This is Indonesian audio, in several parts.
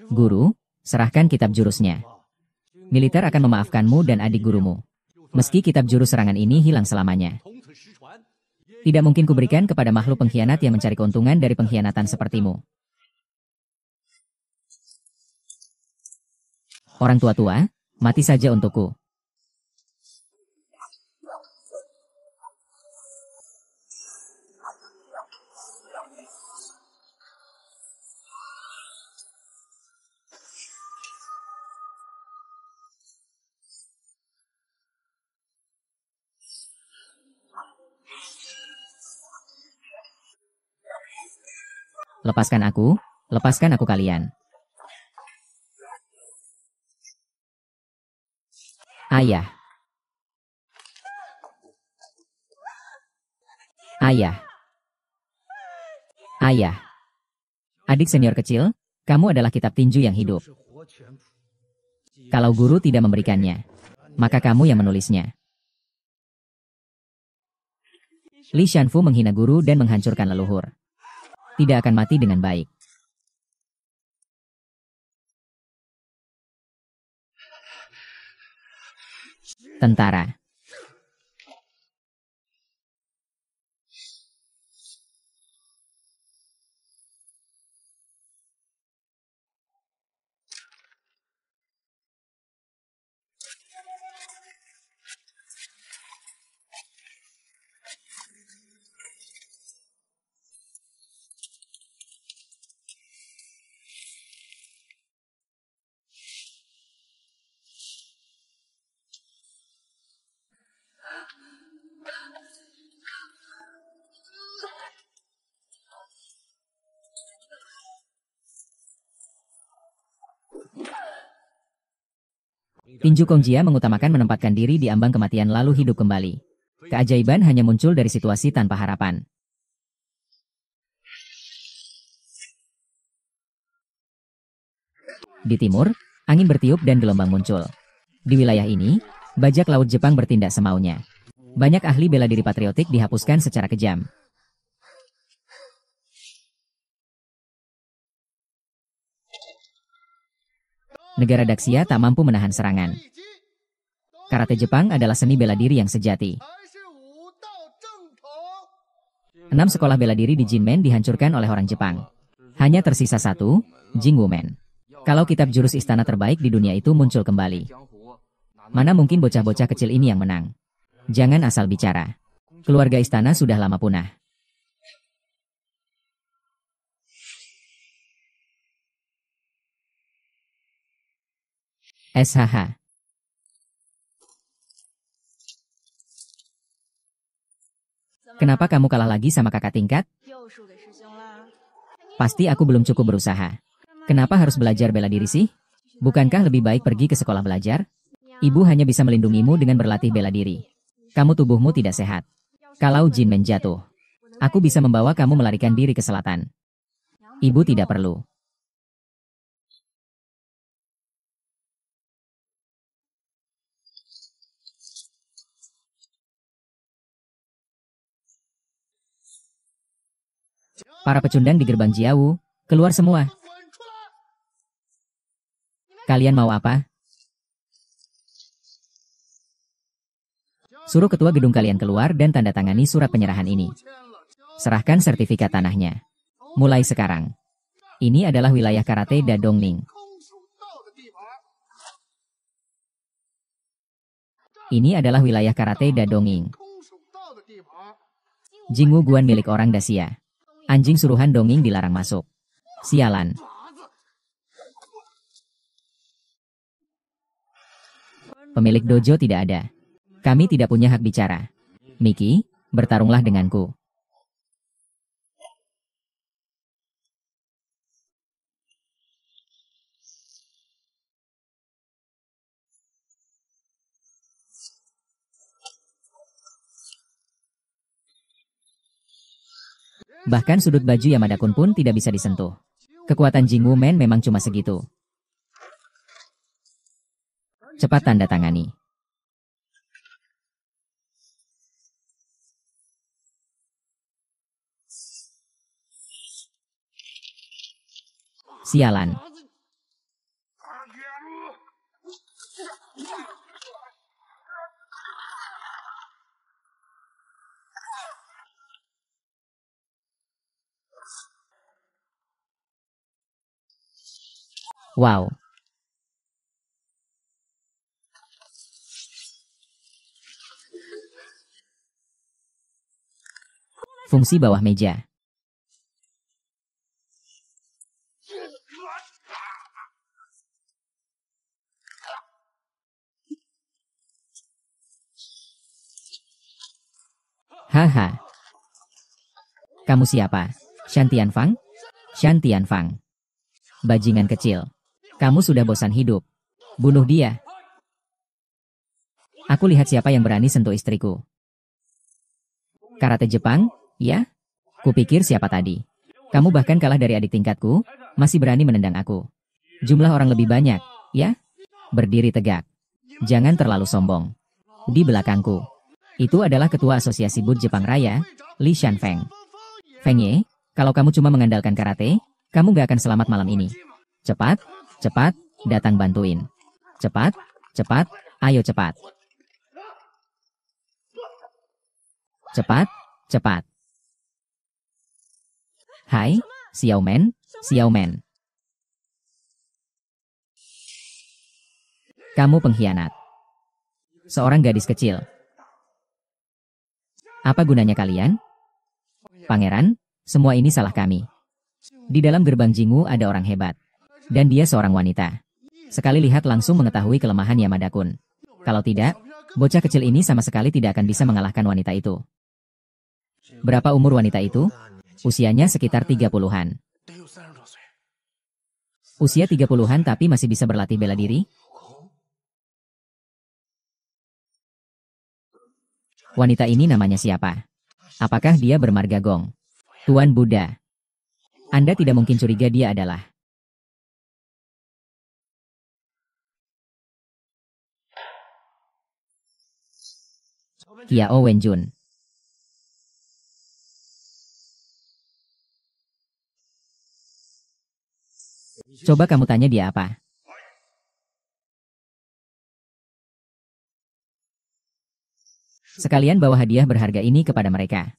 Guru, serahkan kitab jurusnya. Militer akan memaafkanmu dan adik gurumu. Meski kitab jurus serangan ini hilang selamanya. Tidak mungkin kuberikan kepada makhluk pengkhianat yang mencari keuntungan dari pengkhianatan sepertimu. Orang tua-tua, mati saja untukku. Lepaskan aku kalian. Ayah. Ayah. Ayah. Adik senior kecil, kamu adalah kitab tinju yang hidup. Kalau guru tidak memberikannya, maka kamu yang menulisnya. Li Shanfu menghina guru dan menghancurkan leluhur. Tidak akan mati dengan baik. Tentara. Tinju Kongjia mengutamakan menempatkan diri di ambang kematian lalu hidup kembali. Keajaiban hanya muncul dari situasi tanpa harapan. Di timur, angin bertiup dan gelombang muncul. Di wilayah ini, bajak laut Jepang bertindak semaunya. Banyak ahli bela diri patriotik dihapuskan secara kejam. Negara Daxia tak mampu menahan serangan. Karate Jepang adalah seni bela diri yang sejati. 6 sekolah bela diri di Jinmen dihancurkan oleh orang Jepang. Hanya tersisa satu, Jingwumen. Kalau kitab jurus istana terbaik di dunia itu muncul kembali, mana mungkin bocah-bocah kecil ini yang menang? Jangan asal bicara. Keluarga istana sudah lama punah. SHH. Kenapa kamu kalah lagi sama kakak tingkat? Pasti aku belum cukup berusaha. Kenapa harus belajar bela diri sih? Bukankah lebih baik pergi ke sekolah belajar? Ibu hanya bisa melindungimu dengan berlatih bela diri. Kamu tubuhmu tidak sehat. Kalau Jinmen jatuh, aku bisa membawa kamu melarikan diri ke selatan. Ibu tidak perlu. Para pecundang di gerbang Jiawu, keluar semua. Kalian mau apa? Suruh ketua gedung kalian keluar dan tanda tangani surat penyerahan ini. Serahkan sertifikat tanahnya. Mulai sekarang. Ini adalah wilayah karate Da Dongning. Ini adalah wilayah karate Da Dongning. Jingwu Guan milik orang Daxia. Anjing suruhan Donging dilarang masuk. Sialan. Pemilik dojo tidak ada. Kami tidak punya hak bicara. Miki, bertarunglah denganku. Bahkan sudut baju Yamada-kun pun tidak bisa disentuh. Kekuatan Jingwumen memang cuma segitu. Cepat tanda tangani. Sialan. Wow. Fungsi bawah meja. Haha. Kamu siapa? Shan Tianfang? Shan Tianfang. Bajingan kecil. Kamu sudah bosan hidup. Bunuh dia. Aku lihat siapa yang berani sentuh istriku. Karate Jepang? Ya? Kupikir siapa tadi. Kamu bahkan kalah dari adik tingkatku, masih berani menendang aku. Jumlah orang lebih banyak, ya? Berdiri tegak. Jangan terlalu sombong. Di belakangku. Itu adalah ketua asosiasi Bud Jepang Raya, Li Shanfeng. Feng Ye, kalau kamu cuma mengandalkan karate, kamu gak akan selamat malam ini. Cepat, cepat, datang bantuin. Cepat, cepat, ayo cepat. Cepat, cepat. Hai, Xiaomen, Xiaomen. Kamu pengkhianat. Seorang gadis kecil. Apa gunanya kalian? Pangeran, semua ini salah kami. Di dalam gerbang Jingwu ada orang hebat. Dan dia seorang wanita. Sekali lihat langsung mengetahui kelemahan Yamada-kun. Kalau tidak, bocah kecil ini sama sekali tidak akan bisa mengalahkan wanita itu. Berapa umur wanita itu? Usianya sekitar 30-an. Usia 30-an tapi masih bisa berlatih bela diri? Wanita ini namanya siapa? Apakah dia bermarga Gong? Tuan Buddha. Anda tidak mungkin curiga dia adalah Kiao Wenjun. Coba kamu tanya dia apa? Sekalian bawa hadiah berharga ini kepada mereka.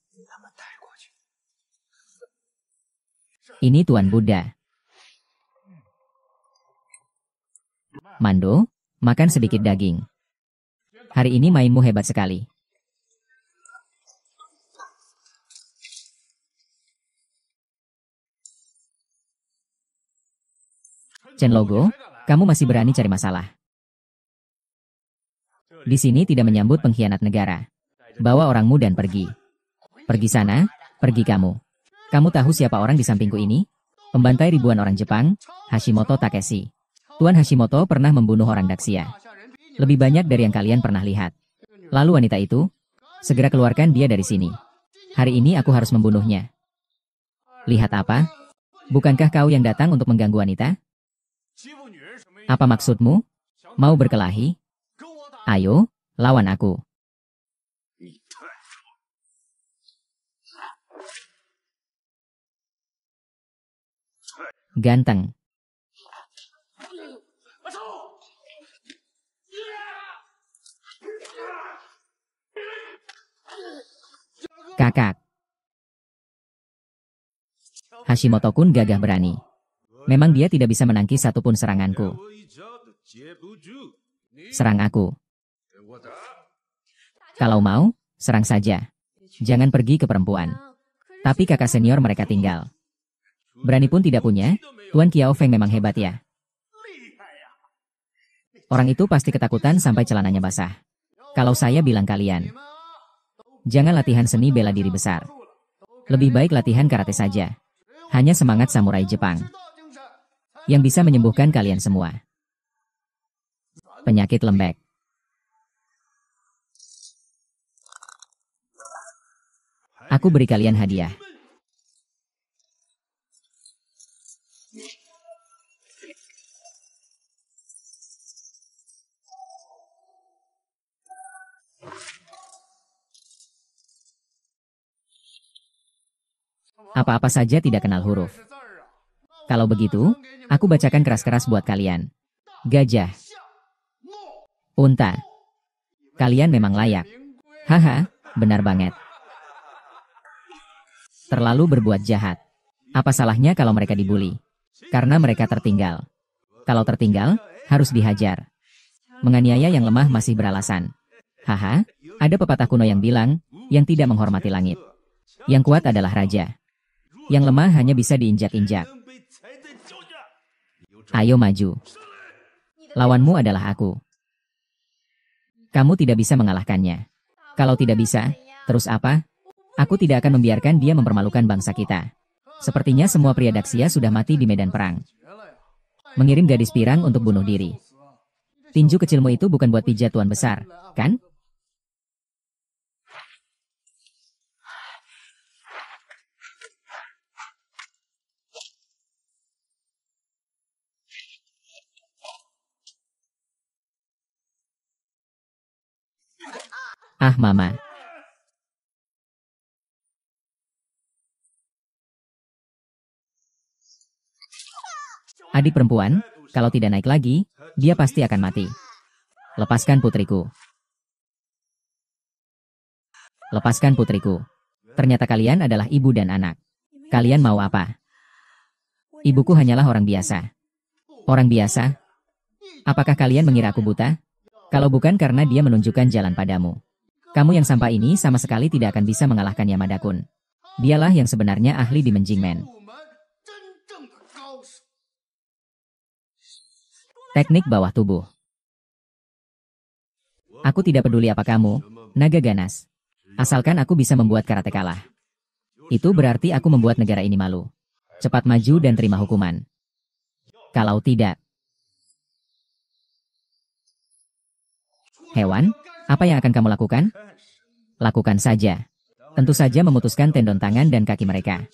Ini Tuan Buddha. Mando, makan sedikit daging. Hari ini mainmu hebat sekali. Chen Logo, kamu masih berani cari masalah. Di sini tidak menyambut pengkhianat negara. Bawa orangmu dan pergi. Pergi sana, pergi kamu. Kamu tahu siapa orang di sampingku ini? Pembantai ribuan orang Jepang, Hashimoto Takeshi. Tuan Hashimoto pernah membunuh orang Daxia. Lebih banyak dari yang kalian pernah lihat. Lalu wanita itu, segera keluarkan dia dari sini. Hari ini aku harus membunuhnya. Lihat apa? Bukankah kau yang datang untuk mengganggu wanita? Apa maksudmu? Mau berkelahi? Ayo, lawan aku. Ganteng. Kakak. Hashimoto-kun gagah berani. Memang dia tidak bisa menangkis satupun seranganku. Serang aku. Kalau mau, serang saja. Jangan pergi ke perempuan. Tapi kakak senior mereka tinggal. Berani pun tidak punya, Tuan Kiao Feng memang hebat ya. Orang itu pasti ketakutan sampai celananya basah. Kalau saya bilang kalian, jangan latihan seni bela diri besar. Lebih baik latihan karate saja. Hanya semangat samurai Jepang yang bisa menyembuhkan kalian semua. Penyakit lembek. Aku beri kalian hadiah. Apa-apa saja tidak kenal huruf. Kalau begitu, aku bacakan keras-keras buat kalian. Gajah. Unta. Kalian memang layak. Haha, benar banget. Terlalu berbuat jahat. Apa salahnya kalau mereka dibully? Karena mereka tertinggal. Kalau tertinggal, harus dihajar. Menganiaya yang lemah masih beralasan. Haha, ada pepatah kuno yang bilang, yang tidak menghormati langit. Yang kuat adalah raja. Yang lemah hanya bisa diinjak-injak. Ayo maju. Lawanmu adalah aku. Kamu tidak bisa mengalahkannya. Kalau tidak bisa, terus apa? Aku tidak akan membiarkan dia mempermalukan bangsa kita. Sepertinya semua pria Daxia sudah mati di medan perang. Mengirim gadis pirang untuk bunuh diri. Tinju kecilmu itu bukan buat pijat tuan besar, kan? Ah, Mama. Adik perempuan, kalau tidak naik lagi, dia pasti akan mati. Lepaskan putriku. Lepaskan putriku. Ternyata kalian adalah ibu dan anak. Kalian mau apa? Ibuku hanyalah orang biasa. Orang biasa? Apakah kalian mengira aku buta? Kalau bukan karena dia menunjukkan jalan padamu. Kamu yang sampah ini sama sekali tidak akan bisa mengalahkan Yamada-kun. Dialah yang sebenarnya ahli di Menjingmen. Teknik bawah tubuh. Aku tidak peduli apa kamu, naga ganas. Asalkan aku bisa membuat karate kalah. Itu berarti aku membuat negara ini malu. Cepat maju dan terima hukuman. Kalau tidak. Hewan, apa yang akan kamu lakukan? Lakukan saja. Tentu saja memutuskan tendon tangan dan kaki mereka.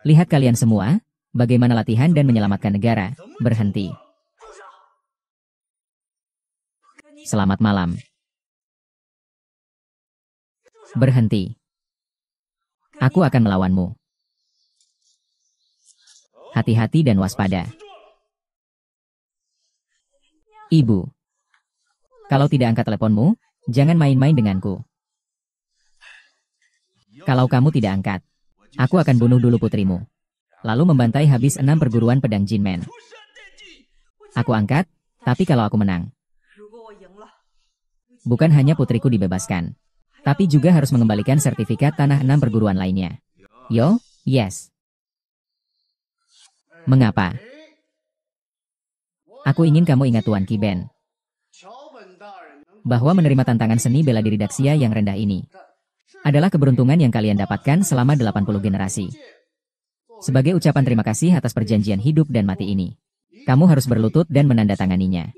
Lihat kalian semua, bagaimana latihan dan menyelamatkan negara, berhenti. Selamat malam. Berhenti. Aku akan melawanmu. Hati-hati dan waspada. Ibu. Kalau tidak angkat teleponmu, jangan main-main denganku. Kalau kamu tidak angkat, aku akan bunuh dulu putrimu. Lalu membantai habis 6 perguruan pedang Jinmen. Aku angkat, tapi kalau aku menang. Bukan hanya putriku dibebaskan, tapi juga harus mengembalikan sertifikat tanah 6 perguruan lainnya. Yo, yes. Mengapa? Aku ingin kamu ingat Tuan Kiben. Bahwa menerima tantangan seni bela diri Daxia yang rendah ini adalah keberuntungan yang kalian dapatkan selama 80 generasi. Sebagai ucapan terima kasih atas perjanjian hidup dan mati ini, kamu harus berlutut dan menandatanganinya.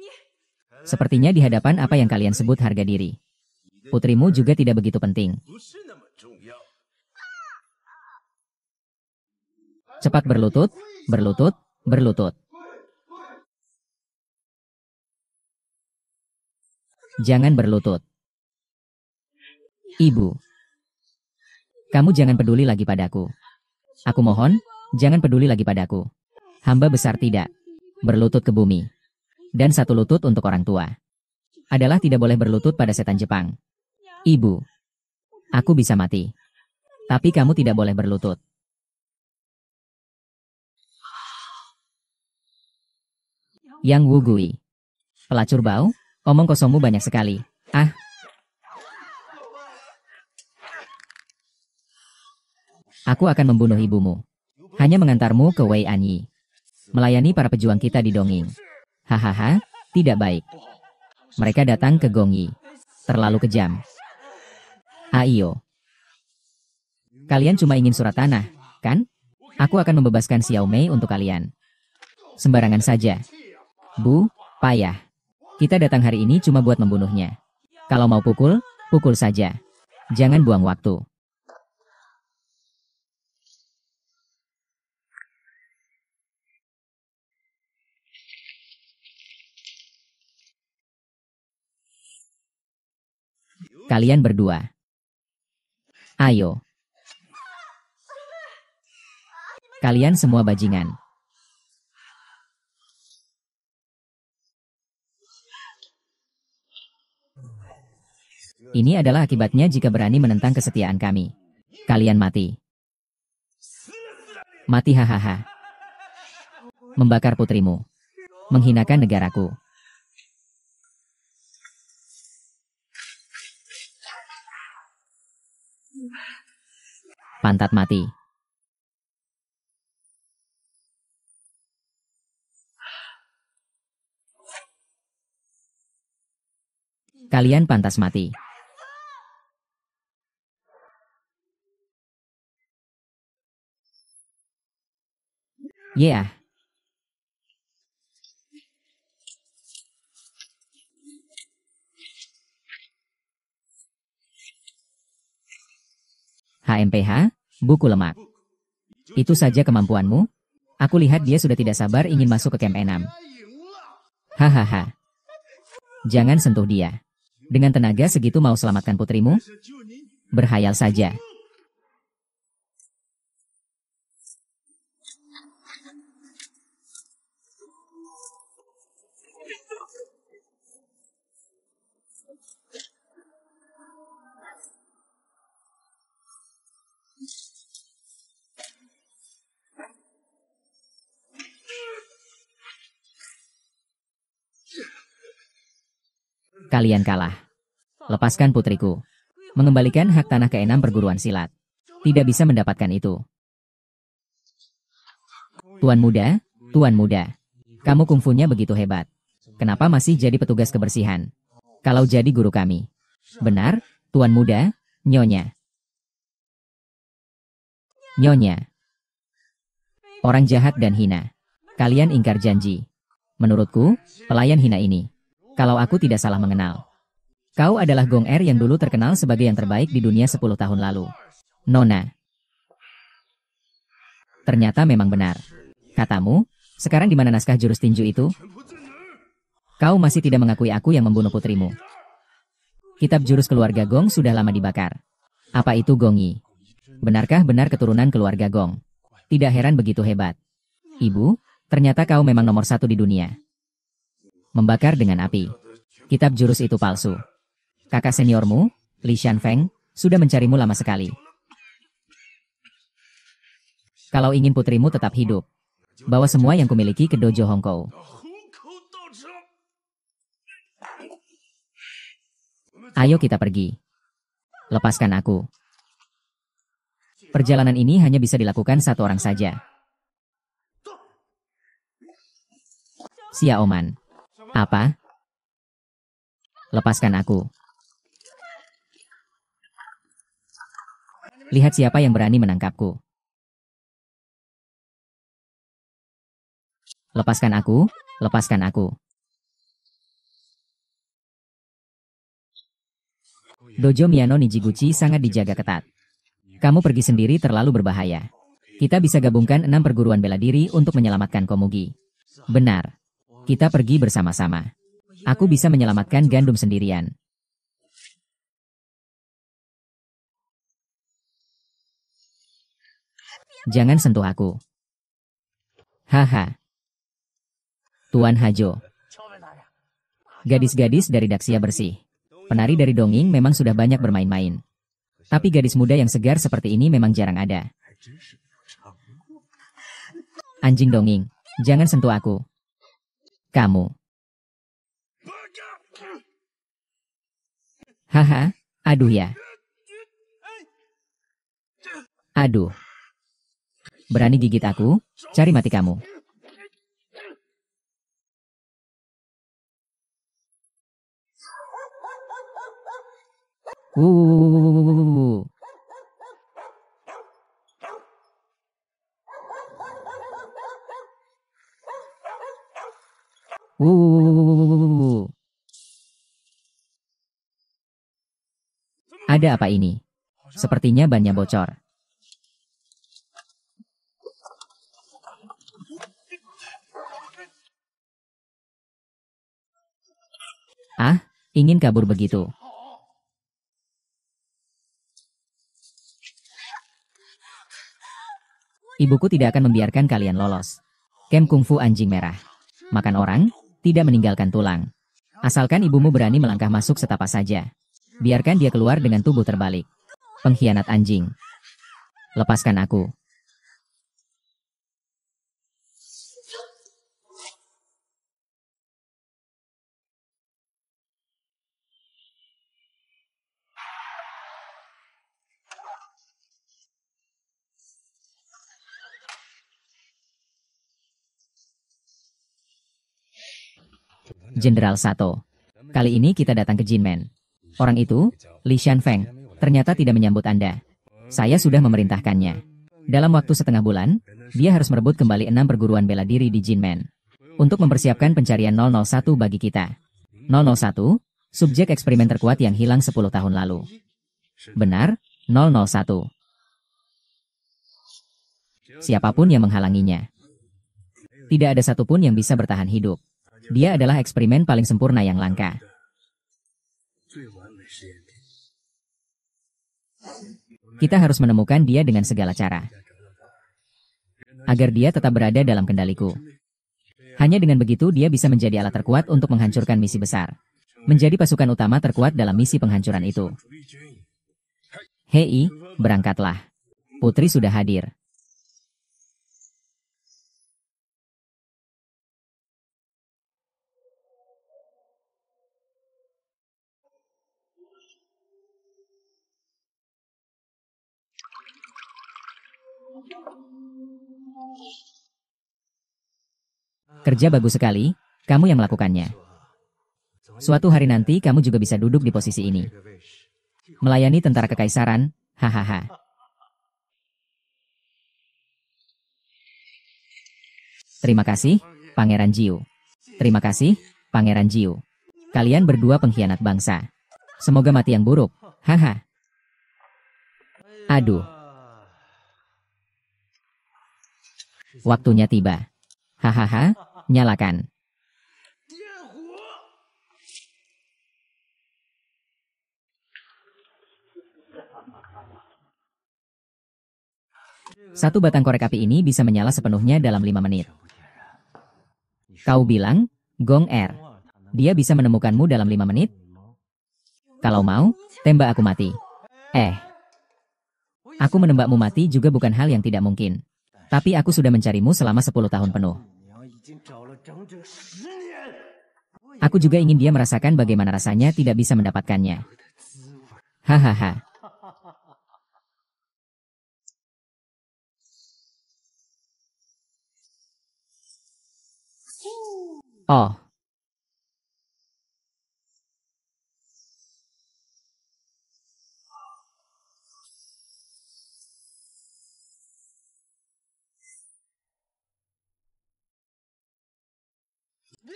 Sepertinya di hadapan apa yang kalian sebut harga diri. Putrimu juga tidak begitu penting. Cepat berlutut, berlutut, berlutut. Jangan berlutut. Ibu. Kamu jangan peduli lagi padaku. Aku mohon, jangan peduli lagi padaku. Hamba besar tidak. Berlutut ke bumi. Dan satu lutut untuk orang tua. Adalah tidak boleh berlutut pada setan Jepang. Ibu. Aku bisa mati. Tapi kamu tidak boleh berlutut. Yang Wugui. Pelacur bau, omong kosongmu banyak sekali. Ah. Aku akan membunuh ibumu. Hanya mengantarmu ke Wei Anyi. Melayani para pejuang kita di Donging. Hahaha, tidak baik. Mereka datang ke Gongyi. Terlalu kejam. Ayo. Kalian cuma ingin surat tanah, kan? Aku akan membebaskan Xiao Mei untuk kalian. Sembarangan saja. Bu, payah. Kita datang hari ini cuma buat membunuhnya. Kalau mau pukul, pukul saja. Jangan buang waktu. Kalian berdua. Ayo. Kalian semua bajingan. Ini adalah akibatnya jika berani menentang kesetiaan kami. Kalian mati. Mati hahaha. Membakar putrimu. Menghinakan negaraku. Pantat mati. Kalian pantas mati. Yeah. HMPH, buku lemak. Itu saja kemampuanmu? Aku lihat dia sudah tidak sabar ingin masuk ke camp 6. Hahaha. Jangan sentuh dia. Dengan tenaga segitu mau selamatkan putrimu? Berhayal saja. Kalian kalah. Lepaskan putriku. Mengembalikan hak tanah ke-6 perguruan silat. Tidak bisa mendapatkan itu. Tuan muda. Kamu kungfunya begitu hebat. Kenapa masih jadi petugas kebersihan? Kalau jadi guru kami. Benar, tuan muda, nyonya. Nyonya. Orang jahat dan hina. Kalian ingkar janji. Menurutku, pelayan hina ini. Kalau aku tidak salah mengenal. Kau adalah Gong Er yang dulu terkenal sebagai yang terbaik di dunia 10 tahun lalu. Nona. Ternyata memang benar. Katamu, sekarang di mana naskah jurus tinju itu? Kau masih tidak mengakui aku yang membunuh putrimu. Kitab jurus keluarga Gong sudah lama dibakar. Apa itu Gong Yi? Benarkah benar keturunan keluarga Gong? Tidak heran begitu hebat. Ibu, ternyata kau memang nomor 1 di dunia. Membakar dengan api. Kitab jurus itu palsu. Kakak seniormu, Li Shanfeng, sudah mencarimu lama sekali. Kalau ingin putrimu tetap hidup, bawa semua yang kumiliki ke dojo Hongkou. Ayo kita pergi. Lepaskan aku. Perjalanan ini hanya bisa dilakukan satu orang saja. Xia Oman. Apa? Lepaskan aku. Lihat siapa yang berani menangkapku. Lepaskan aku, lepaskan aku. Dojo Miyano Nijiguchi sangat dijaga ketat. Kamu pergi sendiri terlalu berbahaya. Kita bisa gabungkan 6 perguruan bela diri untuk menyelamatkan Komugi. Benar. Kita pergi bersama-sama. Aku bisa menyelamatkan Gandum sendirian. Jangan sentuh aku. Haha. Tuan Hajo. Gadis-gadis dari Daxia bersih. Penari dari dongeng memang sudah banyak bermain-main. Tapi gadis muda yang segar seperti ini memang jarang ada. Anjing dongeng, jangan sentuh aku. Kamu. Haha, aduh ya. Aduh. Berani gigit aku? Cari mati kamu. Wuh. Wuh. Ada apa ini? Sepertinya bannya bocor. Ah, ingin kabur begitu. Ibuku tidak akan membiarkan kalian lolos. Camp kungfu anjing merah. Makan orang, tidak meninggalkan tulang. Asalkan ibumu berani melangkah masuk setapak saja. Biarkan dia keluar dengan tubuh terbalik. Pengkhianat anjing. Lepaskan aku. Jenderal Sato. Kali ini kita datang ke Jinmen. Orang itu, Li Shanfeng, ternyata tidak menyambut Anda. Saya sudah memerintahkannya. Dalam waktu setengah bulan, dia harus merebut kembali 6 perguruan bela diri di Jinmen. Untuk mempersiapkan pencarian 001 bagi kita. 001, subjek eksperimen terkuat yang hilang 10 tahun lalu. Benar, 001. Siapapun yang menghalanginya. Tidak ada satupun yang bisa bertahan hidup. Dia adalah eksperimen paling sempurna yang langka. Kita harus menemukan dia dengan segala cara. Agar dia tetap berada dalam kendaliku. Hanya dengan begitu dia bisa menjadi alat terkuat untuk menghancurkan misi besar. Menjadi pasukan utama terkuat dalam misi penghancuran itu. Hei, berangkatlah. Putri sudah hadir. Kerja bagus sekali, kamu yang melakukannya. Suatu hari nanti kamu juga bisa duduk di posisi ini. Melayani tentara kekaisaran, hahaha. Terima kasih, Pangeran Jiu. Terima kasih, Pangeran Jiu. Kalian berdua pengkhianat bangsa. Semoga mati yang buruk, haha. Aduh. Waktunya tiba. Hahaha, nyalakan. Satu batang korek api ini bisa menyala sepenuhnya dalam 5 menit. Kau bilang, Gong Er. Dia bisa menemukanmu dalam 5 menit? Kalau mau, tembak aku mati. Aku menembakmu mati juga bukan hal yang tidak mungkin. Tapi aku sudah mencarimu selama 10 tahun penuh. Aku juga ingin dia merasakan bagaimana rasanya tidak bisa mendapatkannya. Hahaha. Oh.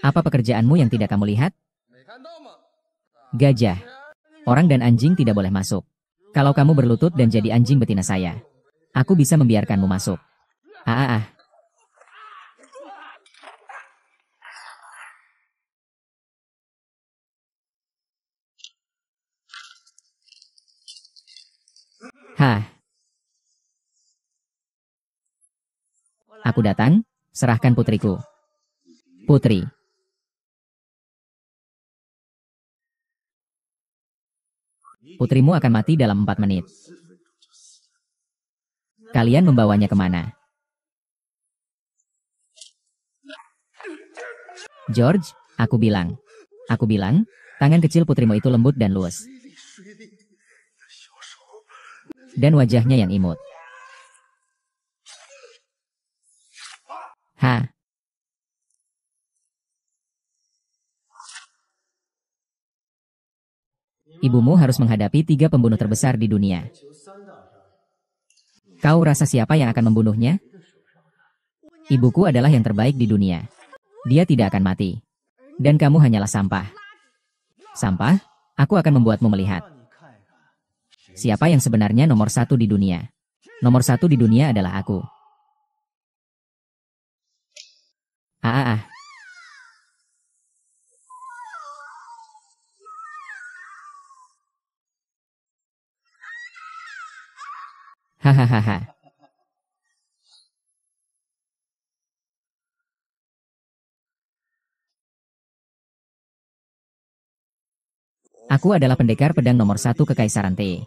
Apa pekerjaanmu yang tidak kamu lihat? Gajah. Orang dan anjing tidak boleh masuk. Kalau kamu berlutut dan jadi anjing betina saya, aku bisa membiarkanmu masuk. Ah. Hah. Aku datang, serahkan putriku. Putri. Putrimu akan mati dalam 4 menit. Kalian membawanya kemana? George, aku bilang, tangan kecil putrimu itu lembut dan luas. Dan wajahnya yang imut. Ha. Ibumu harus menghadapi 3 pembunuh terbesar di dunia. Kau rasa siapa yang akan membunuhnya? Ibuku adalah yang terbaik di dunia. Dia tidak akan mati. Dan kamu hanyalah sampah. Sampah? Aku akan membuatmu melihat. Siapa yang sebenarnya nomor 1 di dunia? Nomor 1 di dunia adalah aku. Ah. Hahaha. Aku adalah pendekar pedang nomor 1 Kekaisaran T.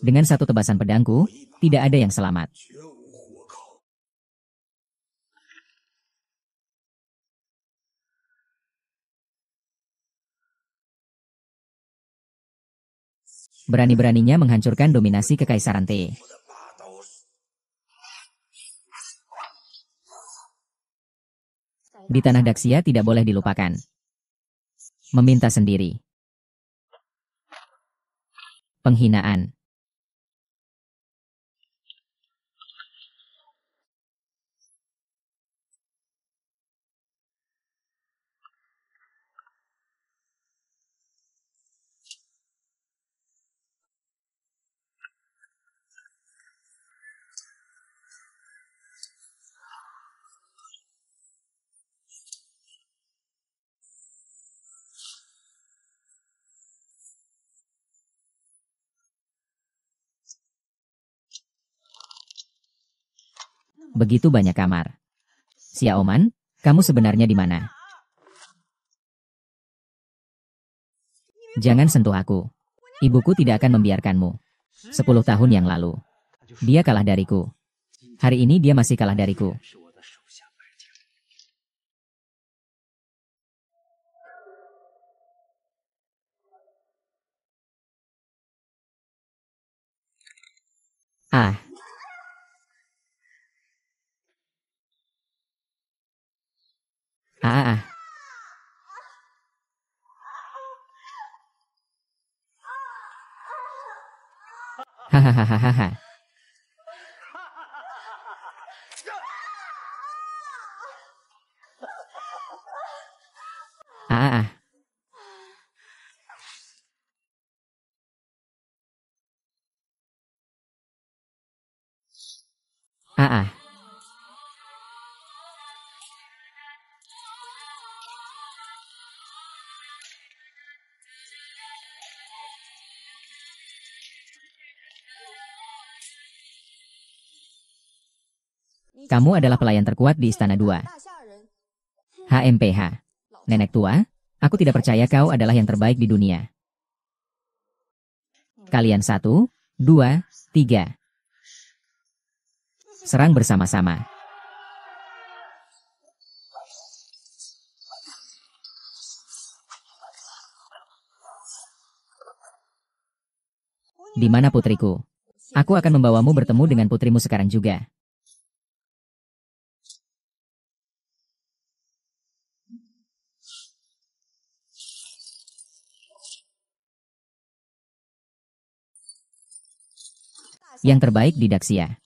Dengan 1 tebasan pedangku, tidak ada yang selamat. Berani-beraninya menghancurkan dominasi Kekaisaran T. Di tanah Daxia tidak boleh dilupakan. Meminta sendiri. Penghinaan. Begitu banyak kamar. Xiaoman, kamu sebenarnya di mana? Jangan sentuh aku. Ibuku tidak akan membiarkanmu. 10 tahun yang lalu, dia kalah dariku. Hari ini dia masih kalah dariku. Ah, ah, ah, ah. Hahaha. Ah, ah, ah. Ah, ah. Kamu adalah pelayan terkuat di Istana 2. HMPH. Nenek tua, aku tidak percaya kau adalah yang terbaik di dunia. Kalian 1, 2, 3. Serang bersama-sama. Di mana putriku? Aku akan membawamu bertemu dengan putrimu sekarang juga. Yang terbaik di Daxia.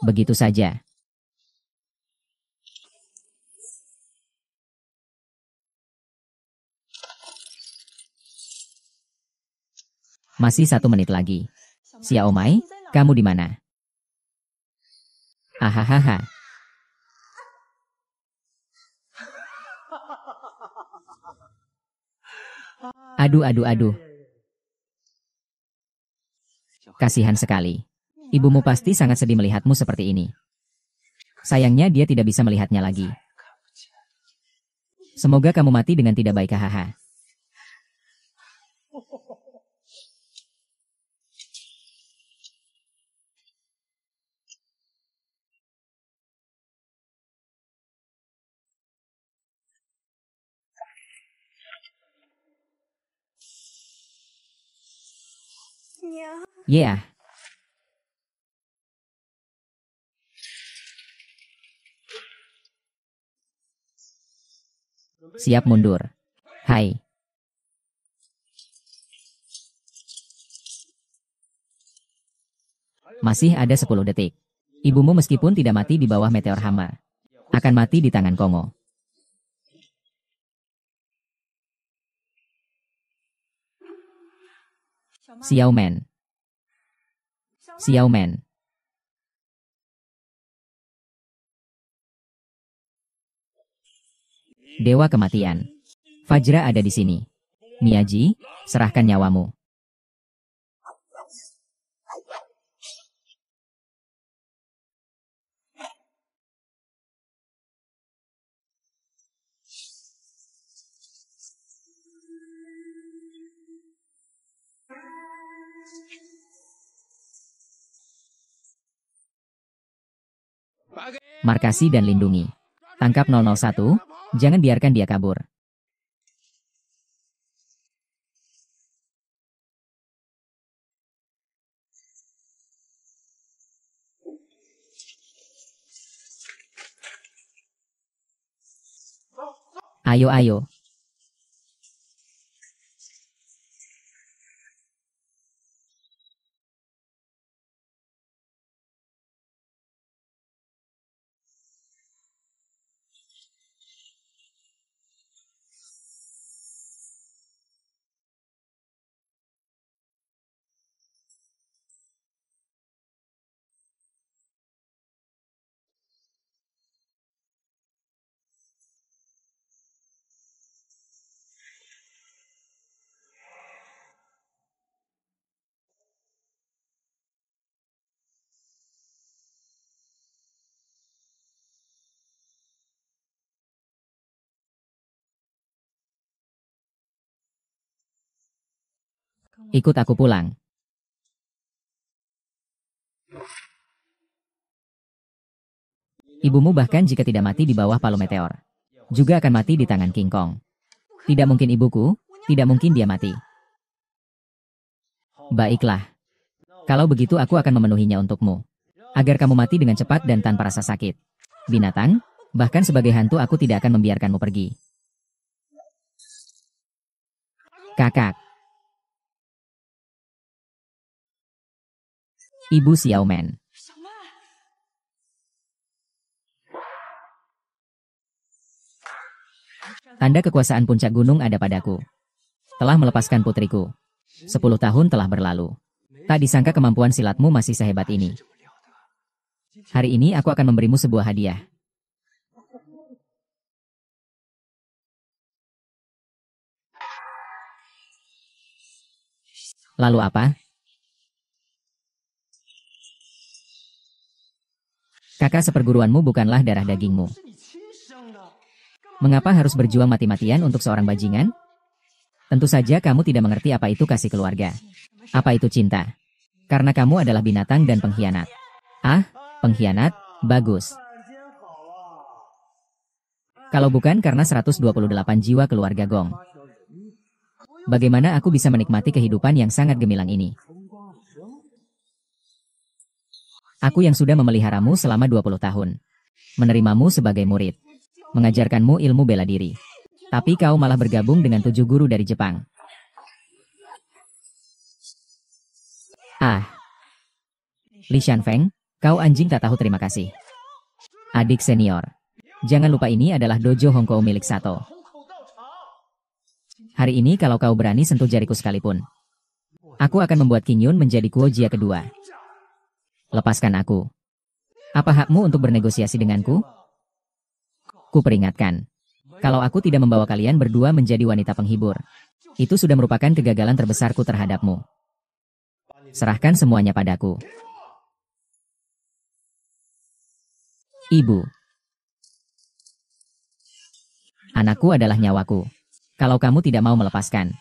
Begitu saja. Masih 1 menit lagi. Xiaomai, kamu di mana? Ahahaha. Aduh, aduh, aduh. Kasihan sekali. Ibumu pasti sangat sedih melihatmu seperti ini. Sayangnya dia tidak bisa melihatnya lagi. Semoga kamu mati dengan tidak baik. Hahaha. Yeah. Siap mundur. Hai. Masih ada 10 detik. Ibumu meskipun tidak mati di bawah meteor hammer, akan mati di tangan Kongo. Xiaoman. Xiaoman. Dewa kematian. Fajra ada di sini. Miyaji, serahkan nyawamu. Markasi dan lindungi. Tangkap 001, jangan biarkan dia kabur. Ayo, ayo. Ikut aku pulang. Ibumu bahkan jika tidak mati di bawah palu meteor, juga akan mati di tangan King Kong. Tidak mungkin ibuku, tidak mungkin dia mati. Baiklah. Kalau begitu aku akan memenuhinya untukmu. Agar kamu mati dengan cepat dan tanpa rasa sakit. Binatang, bahkan sebagai hantu aku tidak akan membiarkanmu pergi. Kakak. Ibu Xiaomen. Tanda kekuasaan puncak gunung ada padaku. Telah melepaskan putriku. 10 tahun telah berlalu. Tak disangka kemampuan silatmu masih sehebat ini. Hari ini aku akan memberimu sebuah hadiah. Lalu apa? Kakak seperguruanmu bukanlah darah dagingmu. Mengapa harus berjuang mati-matian untuk seorang bajingan? Tentu saja kamu tidak mengerti apa itu kasih keluarga. Apa itu cinta? Karena kamu adalah binatang dan pengkhianat. Ah, pengkhianat? Bagus. Kalau bukan karena 128 jiwa keluarga Gong, bagaimana aku bisa menikmati kehidupan yang sangat gemilang ini? Aku yang sudah memeliharamu selama 20 tahun. Menerimamu sebagai murid. Mengajarkanmu ilmu bela diri. Tapi kau malah bergabung dengan 7 guru dari Jepang. Ah. Li Shanfeng, kau anjing tak tahu terima kasih. Adik senior. Jangan lupa ini adalah dojo Hongkou milik Sato. Hari ini kalau kau berani sentuh jariku sekalipun, aku akan membuat King Yun menjadi Kuo-jia kedua. Lepaskan aku. Apa hakmu untuk bernegosiasi denganku? Ku peringatkan. Kalau aku tidak membawa kalian berdua menjadi wanita penghibur, itu sudah merupakan kegagalan terbesarku terhadapmu. Serahkan semuanya padaku. Ibu. Anakku adalah nyawaku. Kalau kamu tidak mau melepaskan,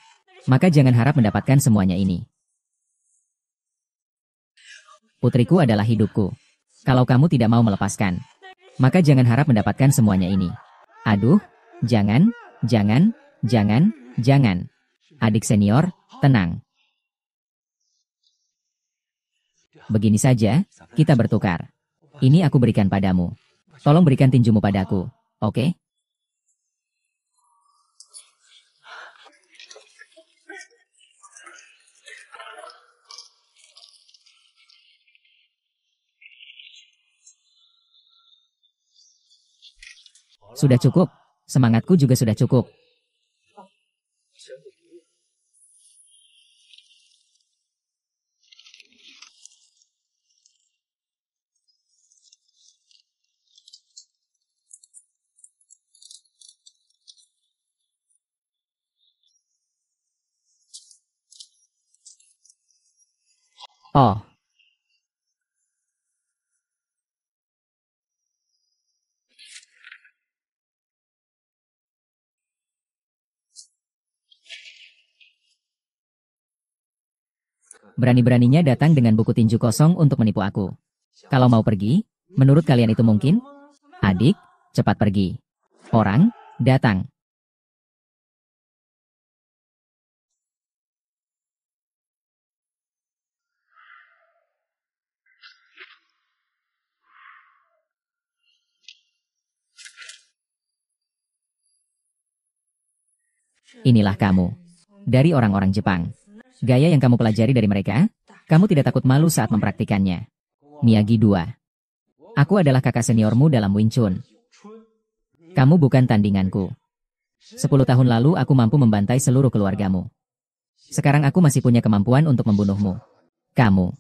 maka jangan harap mendapatkan semuanya ini. Putriku adalah hidupku. Kalau kamu tidak mau melepaskan, maka jangan harap mendapatkan semuanya ini. Aduh, jangan, jangan, jangan, jangan. Adik senior, tenang. Begini saja, kita bertukar. Ini aku berikan padamu. Tolong berikan tinjumu padaku, oke? Sudah cukup. Semangatku juga sudah cukup. Oh. Berani-beraninya datang dengan buku tinju kosong untuk menipu aku. Kalau mau pergi, menurut kalian itu mungkin? Adik, cepat pergi. Orang, datang. Inilah kamu. Dari orang-orang Jepang. Gaya yang kamu pelajari dari mereka, kamu tidak takut malu saat mempraktikannya. Miyagi 2. Aku adalah kakak seniormu dalam Wing Chun. Kamu bukan tandinganku. 10 tahun lalu aku mampu membantai seluruh keluargamu. Sekarang aku masih punya kemampuan untuk membunuhmu. Kamu.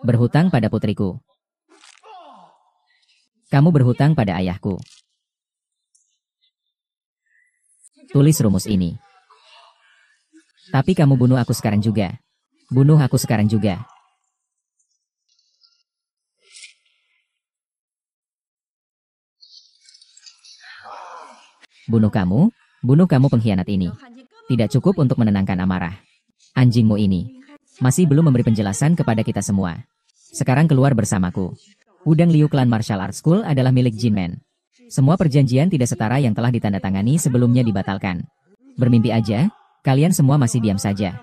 Berhutang pada putriku. Kamu berhutang pada ayahku. Tulis rumus ini. Tapi kamu bunuh aku sekarang juga. Bunuh aku sekarang juga. Bunuh kamu pengkhianat ini. Tidak cukup untuk menenangkan amarah. Anjingmu ini masih belum memberi penjelasan kepada kita semua. Sekarang keluar bersamaku. Wudang Liu Clan Martial Arts School adalah milik Jin Man. Semua perjanjian tidak setara yang telah ditandatangani sebelumnya dibatalkan. Bermimpi aja, kalian semua masih diam saja.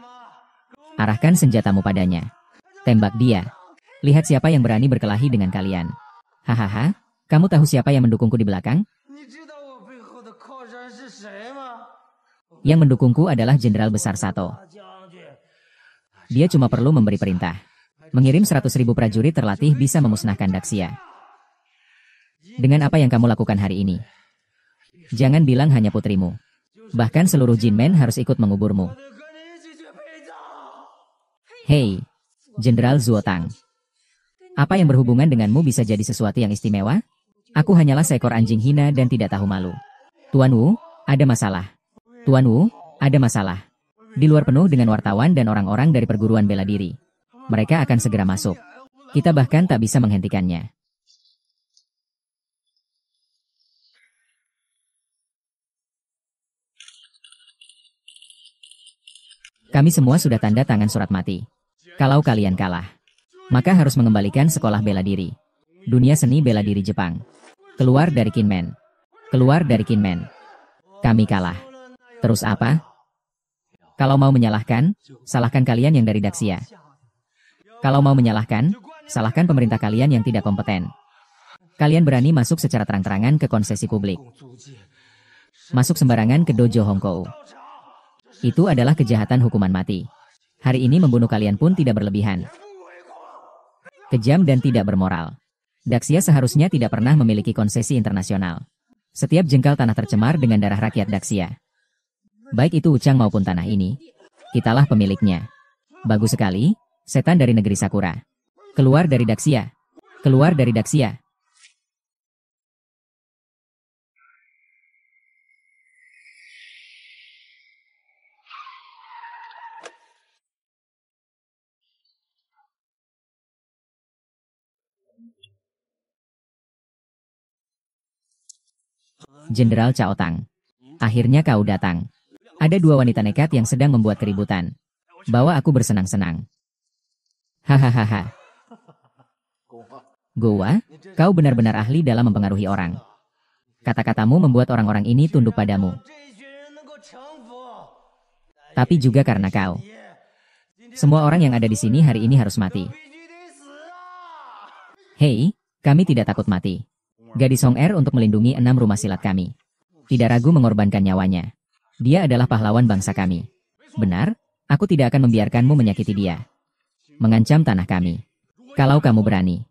Arahkan senjatamu padanya. Tembak dia. Lihat siapa yang berani berkelahi dengan kalian. Hahaha, kamu tahu siapa yang mendukungku di belakang? Yang mendukungku adalah Jenderal Besar Sato. Dia cuma perlu memberi perintah. Mengirim 100.000 prajurit terlatih bisa memusnahkan Daxia. Dengan apa yang kamu lakukan hari ini? Jangan bilang hanya putrimu. Bahkan seluruh Jinmen harus ikut menguburmu. Hei, Jenderal Zuotang. Apa yang berhubungan denganmu bisa jadi sesuatu yang istimewa? Aku hanyalah seekor anjing hina dan tidak tahu malu. Tuan Wu, ada masalah. Tuan Wu, ada masalah. Di luar penuh dengan wartawan dan orang-orang dari perguruan bela diri. Mereka akan segera masuk. Kita bahkan tak bisa menghentikannya. Kami semua sudah tanda tangan surat mati. Kalau kalian kalah, maka harus mengembalikan sekolah bela diri. Dunia seni bela diri Jepang. Keluar dari Kinmen. Keluar dari Kinmen. Kami kalah. Terus apa? Kalau mau menyalahkan, salahkan kalian yang dari Daxia. Kalau mau menyalahkan, salahkan pemerintah kalian yang tidak kompeten. Kalian berani masuk secara terang-terangan ke konsesi publik. Masuk sembarangan ke dojo Hongkou. Itu adalah kejahatan hukuman mati. Hari ini membunuh kalian pun tidak berlebihan. Kejam dan tidak bermoral. Daxia seharusnya tidak pernah memiliki konsesi internasional. Setiap jengkal tanah tercemar dengan darah rakyat Daxia. Baik itu Wuchang maupun tanah ini, kitalah pemiliknya. Bagus sekali, setan dari negeri Sakura. Keluar dari Daxia. Keluar dari Daxia. Jenderal Cao Tang. Akhirnya kau datang. Ada dua wanita nekat yang sedang membuat keributan. Bawa aku bersenang-senang. Hahaha. Gowa, kau benar-benar ahli dalam mempengaruhi orang. Kata-katamu membuat orang-orang ini tunduk padamu. Tapi juga karena kau. Semua orang yang ada di sini hari ini harus mati. Hei, kami tidak takut mati. Gadis Hong Er untuk melindungi 6 rumah silat kami. Tidak ragu mengorbankan nyawanya. Dia adalah pahlawan bangsa kami. Benar, aku tidak akan membiarkanmu menyakiti dia. Mengancam tanah kami. Kalau kamu berani,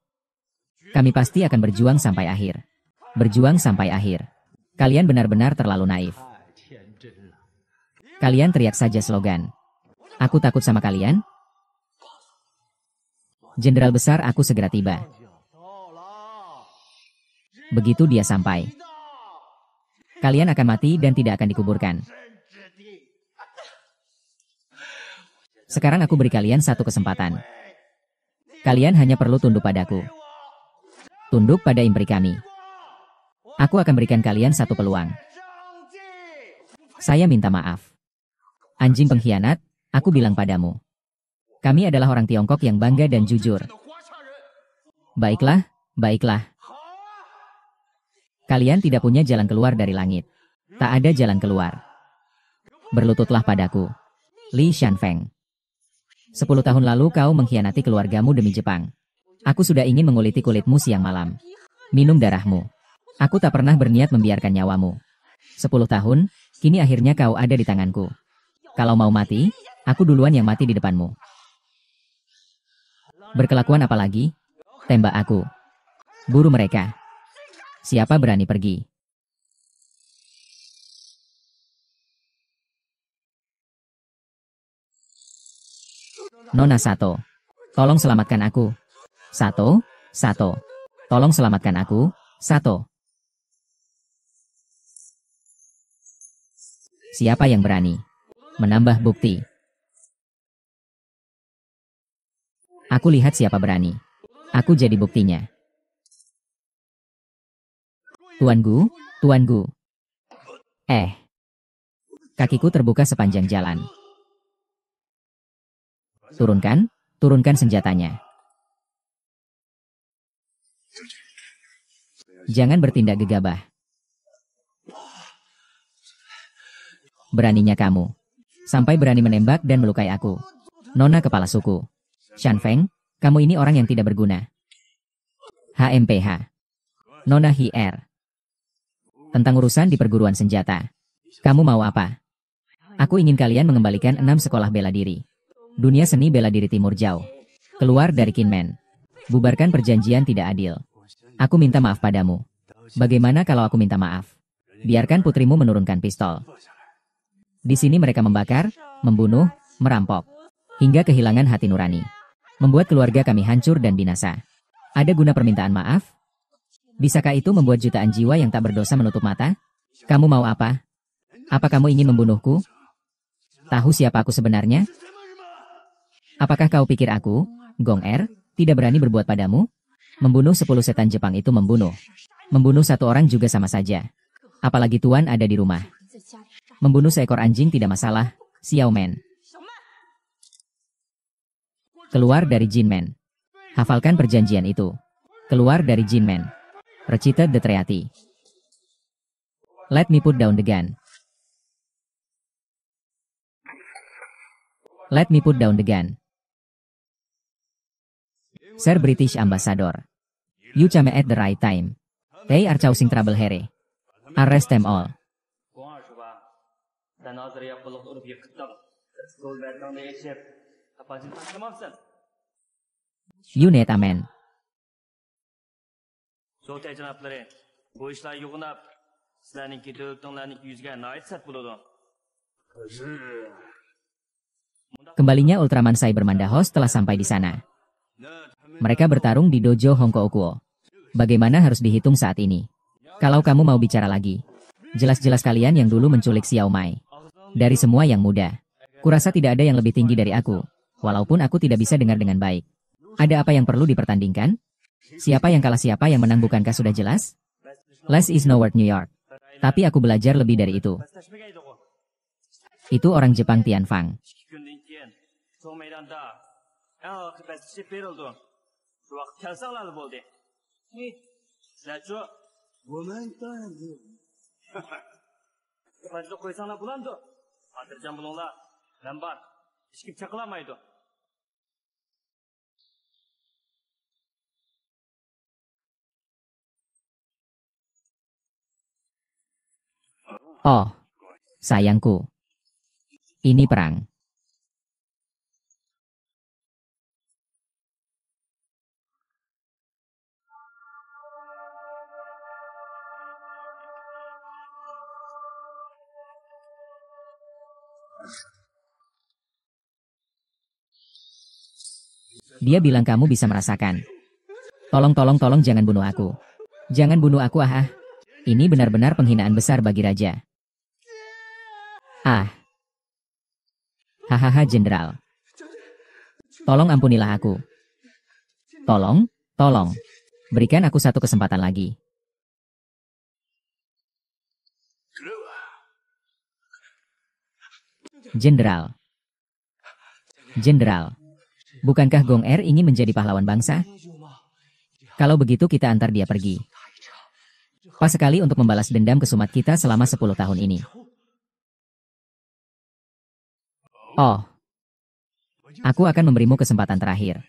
kami pasti akan berjuang sampai akhir. Berjuang sampai akhir. Kalian benar-benar terlalu naif. Kalian teriak saja slogan. Aku takut sama kalian? Jenderal besar aku segera tiba. Begitu dia sampai, kalian akan mati dan tidak akan dikuburkan. Sekarang aku beri kalian satu kesempatan. Kalian hanya perlu tunduk padaku. Tunduk pada imperi kami. Aku akan berikan kalian satu peluang. Saya minta maaf. Anjing pengkhianat, aku bilang padamu. Kami adalah orang Tiongkok yang bangga dan jujur. Baiklah, baiklah. Kalian tidak punya jalan keluar dari langit. Tak ada jalan keluar. Berlututlah padaku. Li Shanfeng. 10 tahun lalu kau mengkhianati keluargamu demi Jepang. Aku sudah ingin menguliti kulitmu siang malam. Minum darahmu. Aku tak pernah berniat membiarkan nyawamu. 10 tahun, kini akhirnya kau ada di tanganku. Kalau mau mati, aku duluan yang mati di depanmu. Berkelakuan apa lagi? Tembak aku. Buru mereka. Siapa berani pergi? Nona Sato, tolong selamatkan aku. Sato, Sato. Tolong selamatkan aku, Sato. Siapa yang berani menambah bukti? Aku lihat siapa berani. Aku jadi buktinya. Tuan Gu, Tuan Gu. Kakiku terbuka sepanjang jalan. Turunkan, turunkan senjatanya. Jangan bertindak gegabah. Beraninya kamu. Sampai berani menembak dan melukai aku. Nona kepala suku. Shan Feng, kamu ini orang yang tidak berguna. HMPH. Nona Hier. Tentang urusan di perguruan senjata. Kamu mau apa? Aku ingin kalian mengembalikan 6 sekolah bela diri. Dunia seni bela diri Timur Jauh. Keluar dari Kinmen. Bubarkan perjanjian tidak adil. Aku minta maaf padamu. Bagaimana kalau aku minta maaf? Biarkan putrimu menurunkan pistol. Di sini mereka membakar, membunuh, merampok, hingga kehilangan hati nurani. Membuat keluarga kami hancur dan binasa. Ada guna permintaan maaf? Bisakah itu membuat jutaan jiwa yang tak berdosa menutup mata? Kamu mau apa? Apa kamu ingin membunuhku? Tahu siapa aku sebenarnya? Apakah kau pikir aku, Gong Er, tidak berani berbuat padamu? Membunuh 10 setan Jepang itu membunuh. Membunuh 1 orang juga sama saja. Apalagi Tuan ada di rumah. Membunuh seekor anjing tidak masalah, Xiao Men. Keluar dari Jinmen. Hafalkan perjanjian itu. Keluar dari Jinmen. Recited the treaty. Let me put down the gun. Let me put down the gun. Sir British Ambassador. You came at the right time. They are causing trouble here. Arrest them all. You need a man. Kembalinya Ultraman Cyber Mandahos telah sampai di sana. Mereka bertarung di dojo Hongko Okuo. Bagaimana harus dihitung saat ini? Kalau kamu mau bicara lagi, jelas-jelas kalian yang dulu menculik Xiao Mai. Dari semua yang muda, kurasa tidak ada yang lebih tinggi dari aku, walaupun aku tidak bisa dengar dengan baik. Ada apa yang perlu dipertandingkan? Siapa yang kalah siapa yang menang bukankah sudah jelas? Less is no word New York. Tapi aku belajar lebih dari itu. Itu orang Jepang Tianfang. Oh, sayangku. Ini perang. Dia bilang kamu bisa merasakan. Tolong jangan bunuh aku. Jangan bunuh aku ah. Ini benar-benar penghinaan besar bagi raja. Hahaha jenderal. Tolong ampunilah aku. Tolong. Berikan aku 1 kesempatan lagi. Jenderal. Bukankah Gong Er ingin menjadi pahlawan bangsa? Kalau begitu kita antar dia pergi. Pas sekali untuk membalas dendam kesumat kita selama 10 tahun ini. Oh. Aku akan memberimu kesempatan terakhir.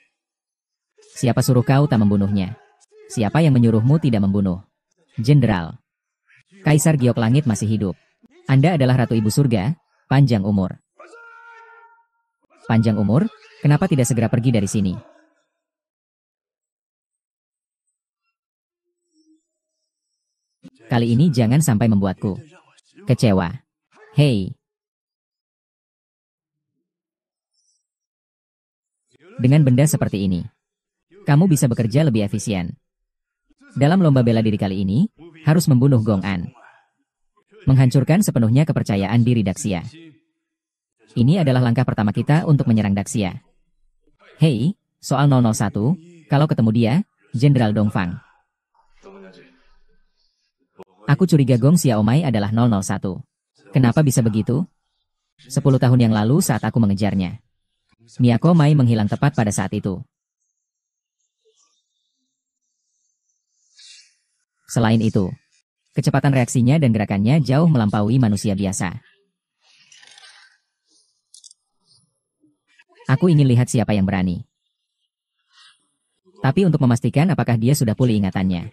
Siapa suruh kau tak membunuhnya? Siapa yang menyuruhmu tidak membunuh? Jenderal. Kaisar Giok Langit masih hidup. Anda adalah Ratu Ibu Surga, panjang umur. Panjang umur? Kenapa tidak segera pergi dari sini? Kali ini jangan sampai membuatku kecewa. Hei. Dengan benda seperti ini, Kamu bisa bekerja lebih efisien. Dalam lomba bela diri kali ini, harus membunuh Gong An. Menghancurkan sepenuhnya kepercayaan diri Daxia. Ini adalah langkah pertama kita untuk menyerang Daxia. Hei, soal 001, kalau ketemu dia, Jenderal Dongfang. Aku curiga Gong Xiaomai adalah 001. Kenapa bisa begitu? 10 tahun yang lalu saat aku mengejarnya. Miyako Mai menghilang tepat pada saat itu. Selain itu, kecepatan reaksinya dan gerakannya jauh melampaui manusia biasa. Aku ingin lihat siapa yang berani. Tapi untuk memastikan apakah dia sudah pulih ingatannya.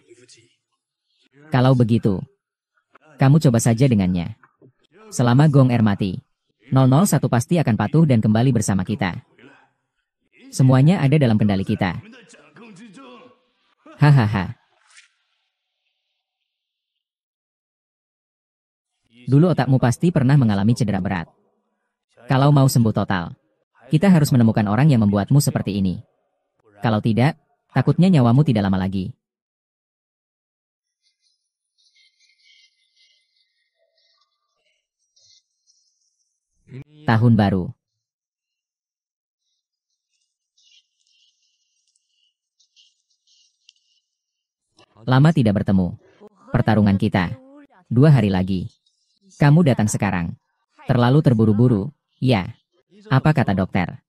Kalau begitu, kamu coba saja dengannya. Selama Gong Er mati, 001 pasti akan patuh dan kembali bersama kita. Semuanya ada dalam kendali kita. Hahaha. Dulu otakmu pasti pernah mengalami cedera berat. Kalau mau sembuh total, kita harus menemukan orang yang membuatmu seperti ini. Kalau tidak, takutnya nyawamu tidak lama lagi. Tahun baru. Lama tidak bertemu. Pertarungan kita. 2 hari lagi. Kamu datang sekarang. Terlalu terburu-buru, ya. Apa kata dokter?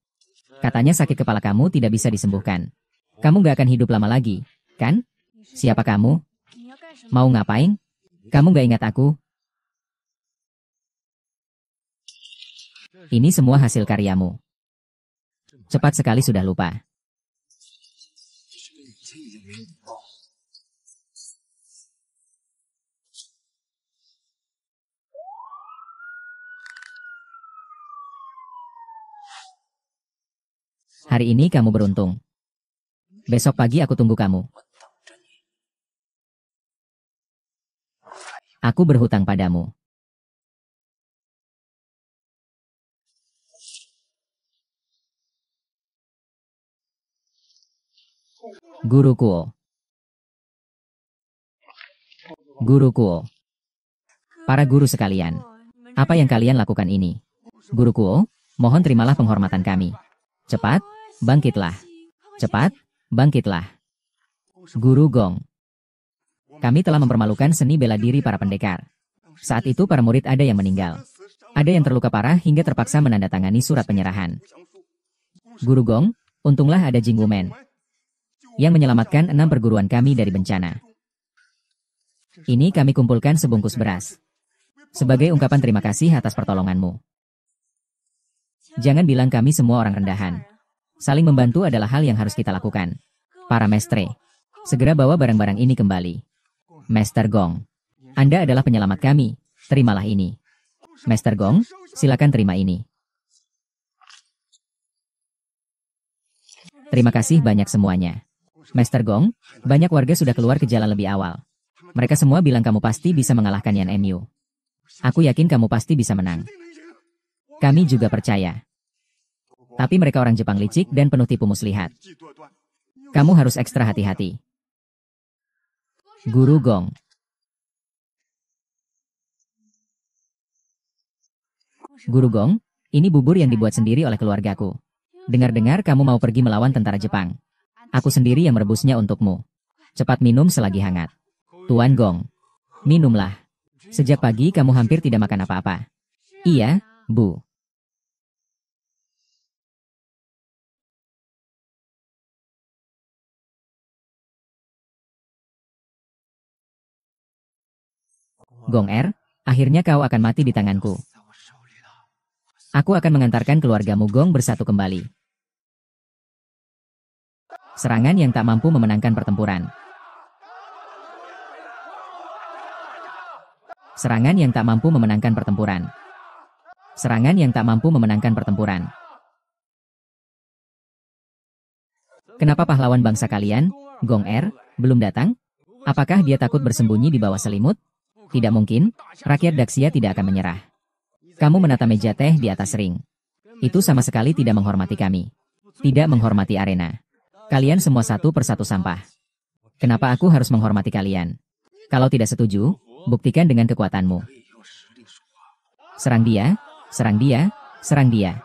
Katanya sakit kepala kamu tidak bisa disembuhkan. Kamu gak akan hidup lama lagi, kan? Siapa kamu? Mau ngapain? Kamu gak ingat aku? Ini semua hasil karyamu. Cepat sekali sudah lupa. Hari ini kamu beruntung. Besok pagi aku tunggu kamu. Aku berhutang padamu. Guru Kuo. Guru Kuo. Para guru sekalian, apa yang kalian lakukan ini? Guru Kuo, mohon terimalah penghormatan kami. Cepat, bangkitlah. Cepat, bangkitlah. Guru Gong. Kami telah mempermalukan seni bela diri para pendekar. Saat itu para murid ada yang meninggal. Ada yang terluka parah hingga terpaksa menandatangani surat penyerahan. Guru Gong, untunglah ada Jing Wumen yang menyelamatkan 6 perguruan kami dari bencana. Ini kami kumpulkan sebungkus beras. Sebagai ungkapan terima kasih atas pertolonganmu. Jangan bilang kami semua orang rendahan. Saling membantu adalah hal yang harus kita lakukan. Para mestre, segera bawa barang-barang ini kembali. Master Gong, Anda adalah penyelamat kami. Terimalah ini. Master Gong, silakan terima ini. Terima kasih banyak semuanya. Master Gong, banyak warga sudah keluar ke jalan lebih awal. Mereka semua bilang kamu pasti bisa mengalahkan Yan Mu. Aku yakin kamu pasti bisa menang. Kami juga percaya. Tapi mereka orang Jepang licik dan penuh tipu muslihat. Kamu harus ekstra hati-hati. Guru Gong. Guru Gong, ini bubur yang dibuat sendiri oleh keluargaku. Dengar-dengar kamu mau pergi melawan tentara Jepang. Aku sendiri yang merebusnya untukmu. Cepat minum selagi hangat. Tuan Gong, minumlah. Sejak pagi kamu hampir tidak makan apa-apa. Iya, Bu. Gong Er, akhirnya kau akan mati di tanganku. Aku akan mengantarkan keluargamu Gong bersatu kembali. Serangan yang tak mampu memenangkan pertempuran. Serangan yang tak mampu memenangkan pertempuran. Serangan yang tak mampu memenangkan pertempuran. Kenapa pahlawan bangsa kalian, Gong Er, belum datang? Apakah dia takut bersembunyi di bawah selimut? Tidak mungkin, rakyat Daxia tidak akan menyerah. Kamu menata meja teh di atas ring. Itu sama sekali tidak menghormati kami. Tidak menghormati arena. Kalian semua satu persatu sampah. Kenapa aku harus menghormati kalian? Kalau tidak setuju, buktikan dengan kekuatanmu. Serang dia, serang dia, serang dia.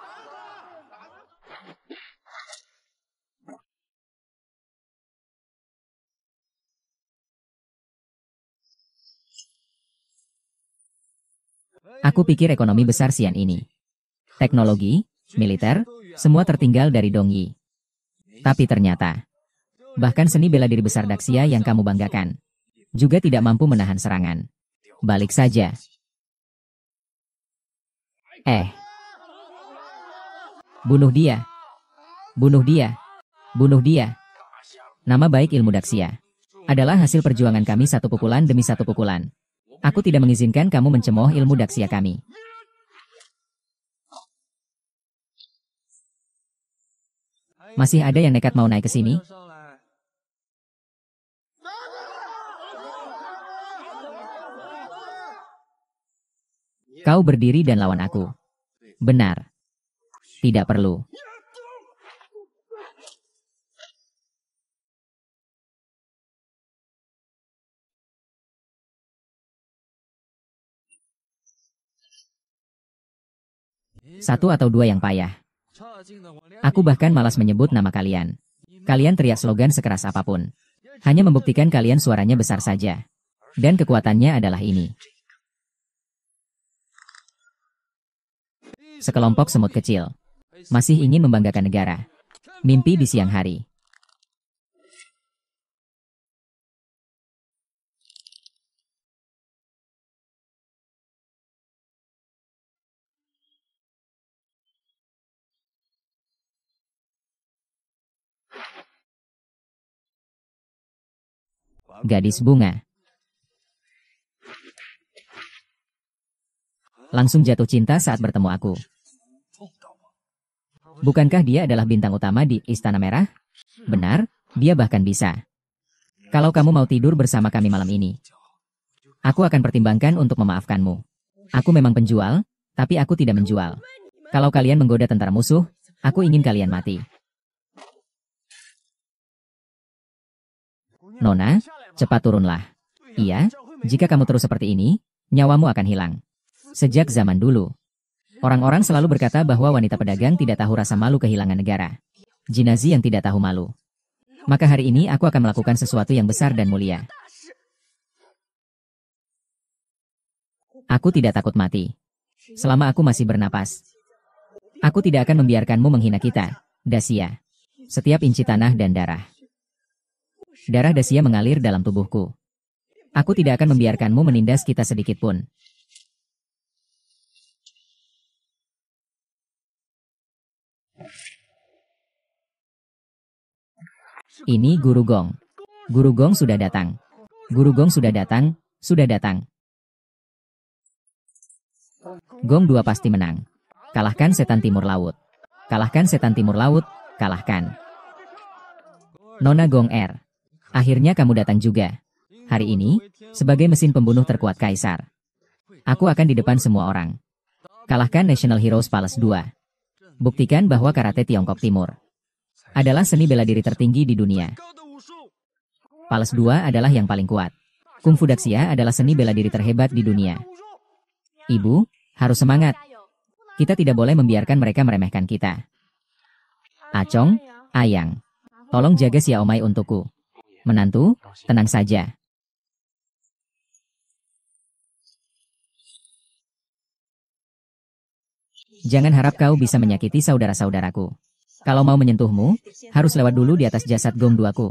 Aku pikir ekonomi besar Xian ini. Teknologi, militer, semua tertinggal dari Dongyi. Tapi ternyata, bahkan seni bela diri besar Daxia yang kamu banggakan, juga tidak mampu menahan serangan. Balik saja. Bunuh dia. Bunuh dia. Bunuh dia. Nama baik ilmu Daxia adalah hasil perjuangan kami satu pukulan demi satu pukulan. Aku tidak mengizinkan kamu mencemooh ilmu Daxia kami. Masih ada yang nekat mau naik ke sini? Kau berdiri dan lawan aku. Benar. Tidak perlu. Satu atau dua yang payah. Aku bahkan malas menyebut nama kalian. Kalian teriak slogan sekeras apapun. Hanya membuktikan kalian suaranya besar saja. Dan kekuatannya adalah ini. Sekelompok semut kecil. Masih ingin membanggakan negara. Mimpi di siang hari. Gadis bunga. Langsung jatuh cinta saat bertemu aku. Bukankah dia adalah bintang utama di Istana Merah? Benar, dia bahkan bisa. Kalau kamu mau tidur bersama kami malam ini, aku akan pertimbangkan untuk memaafkanmu. Aku memang penjual, tapi aku tidak menjual. Kalau kalian menggoda tentara musuh, aku ingin kalian mati. Nona, cepat turunlah. Iya, jika kamu terus seperti ini, nyawamu akan hilang. Sejak zaman dulu, orang-orang selalu berkata bahwa wanita pedagang tidak tahu rasa malu kehilangan negara. Jinazi yang tidak tahu malu. Maka hari ini aku akan melakukan sesuatu yang besar dan mulia. Aku tidak takut mati. Selama aku masih bernapas. Aku tidak akan membiarkanmu menghina kita, Dacia. Setiap inci tanah dan darah. Darah Dacia mengalir dalam tubuhku. Aku tidak akan membiarkanmu menindas kita sedikit pun. Ini Guru Gong. Guru Gong sudah datang. Guru Gong sudah datang, sudah datang. Gong 2 pasti menang. Kalahkan setan timur laut. Kalahkan setan timur laut, kalahkan. Nona Gong R. Akhirnya kamu datang juga. Hari ini, sebagai mesin pembunuh terkuat Kaisar. Aku akan di depan semua orang. Kalahkan National Heroes Palace 2. Buktikan bahwa karate Tiongkok Timur adalah seni bela diri tertinggi di dunia. Palace 2 adalah yang paling kuat. Kung Fu Daxia adalah seni bela diri terhebat di dunia. Ibu, harus semangat. Kita tidak boleh membiarkan mereka meremehkan kita. Acong, Ayang, tolong jaga Xiaomai untukku. Menantu, tenang saja. Jangan harap kau bisa menyakiti saudara-saudaraku. Kalau mau menyentuhmu, harus lewat dulu di atas jasad Gong 2-ku.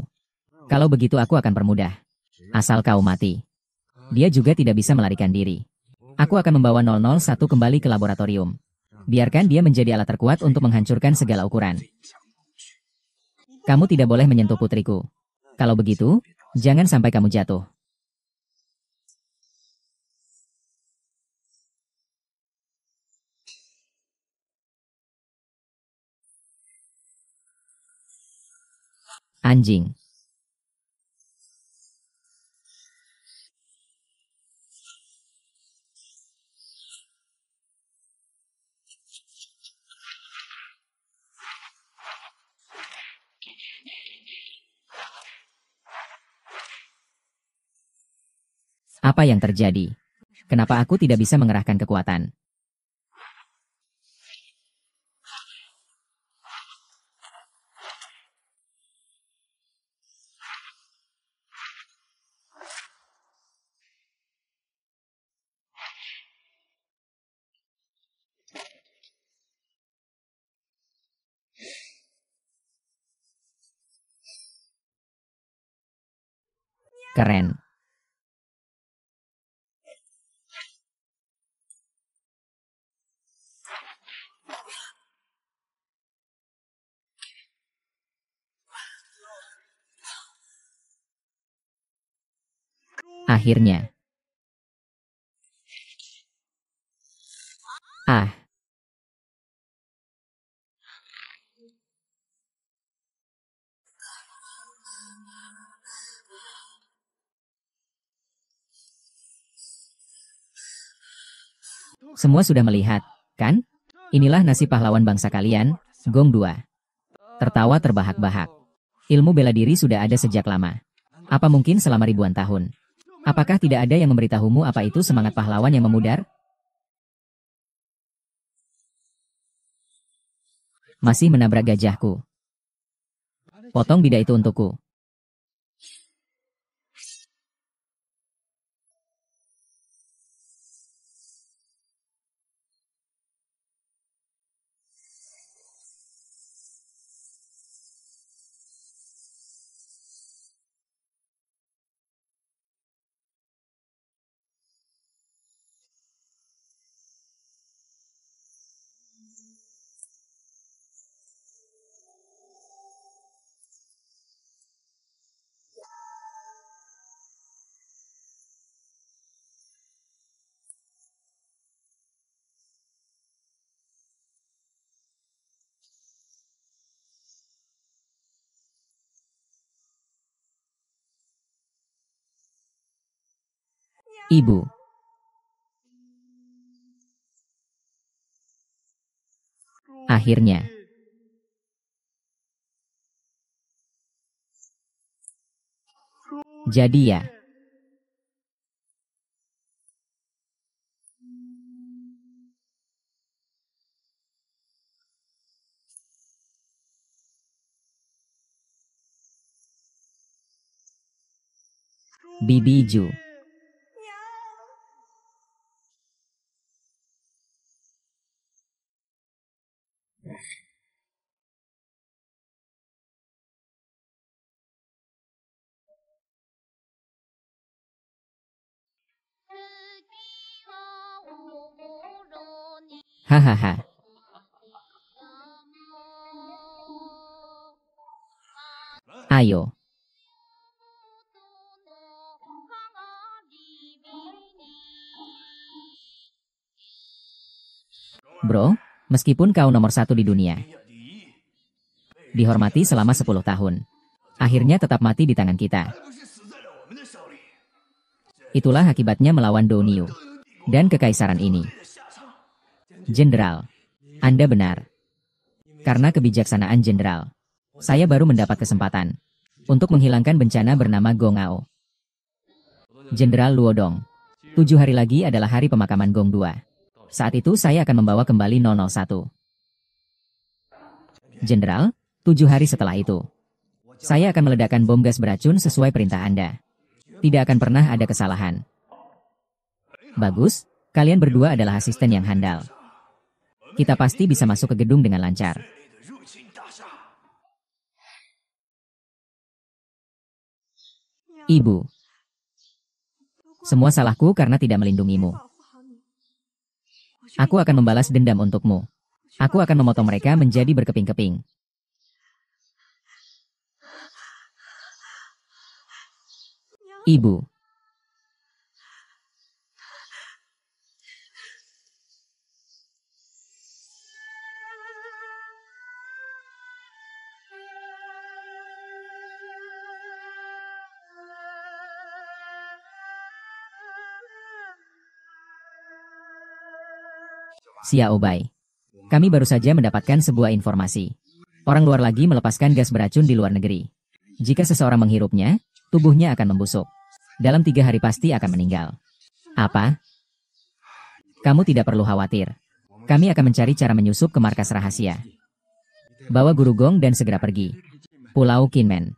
Kalau begitu aku akan permudah. Asal kau mati. Dia juga tidak bisa melarikan diri. Aku akan membawa 001 kembali ke laboratorium. Biarkan dia menjadi alat terkuat untuk menghancurkan segala ukuran. Kamu tidak boleh menyentuh putriku. Kalau begitu, jangan sampai kamu jatuh. Anjing. Apa yang terjadi? Kenapa aku tidak bisa mengerahkan kekuatan? Keren. Akhirnya. Ah, semua sudah melihat, kan? Inilah nasib pahlawan bangsa kalian, Gong 2. Tertawa terbahak-bahak. Ilmu bela diri sudah ada sejak lama. Apa mungkin selama ribuan tahun? Apakah tidak ada yang memberitahumu apa itu semangat pahlawan yang memudar? Masih menabrak gajahku. Potong bida itu untukku. Ibu. Akhirnya. Jadi ya. Bibi Ju. Hahaha. Ayo. Bro, meskipun kau nomor 1 di dunia, dihormati selama 10 tahun, akhirnya tetap mati di tangan kita. Itulah akibatnya melawan Doniu dan kekaisaran ini. Jenderal, Anda benar. Karena kebijaksanaan Jenderal, saya baru mendapat kesempatan untuk menghilangkan bencana bernama Gongao. Jenderal Luodong, 7 hari lagi adalah hari pemakaman Gong 2. Saat itu saya akan membawa kembali 001. Jenderal, 7 hari setelah itu, saya akan meledakkan bom gas beracun sesuai perintah Anda. Tidak akan pernah ada kesalahan. Bagus, kalian berdua adalah asisten yang handal. Kita pasti bisa masuk ke gedung dengan lancar. Ibu, semua salahku karena tidak melindungimu. Aku akan membalas dendam untukmu. Aku akan memotong mereka menjadi berkeping-keping. Ibu. Xiao Bai. Kami baru saja mendapatkan sebuah informasi. Orang luar lagi melepaskan gas beracun di luar negeri. Jika seseorang menghirupnya, tubuhnya akan membusuk. Dalam 3 hari pasti akan meninggal. Apa? Kamu tidak perlu khawatir. Kami akan mencari cara menyusup ke markas rahasia. Bawa Guru Gong dan segera pergi. Pulau Kinmen.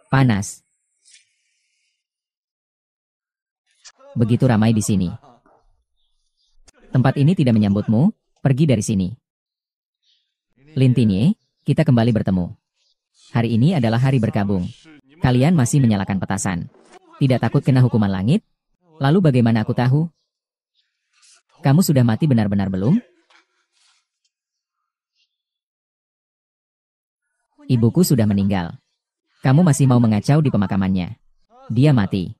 Panas. Begitu ramai di sini. Tempat ini tidak menyambutmu, pergi dari sini. Lintinye, kita kembali bertemu. Hari ini adalah hari berkabung. Kalian masih menyalakan petasan. Tidak takut kena hukuman langit? Lalu bagaimana aku tahu? Kamu sudah mati benar-benar belum? Ibuku sudah meninggal. Kamu masih mau mengacau di pemakamannya. Dia mati.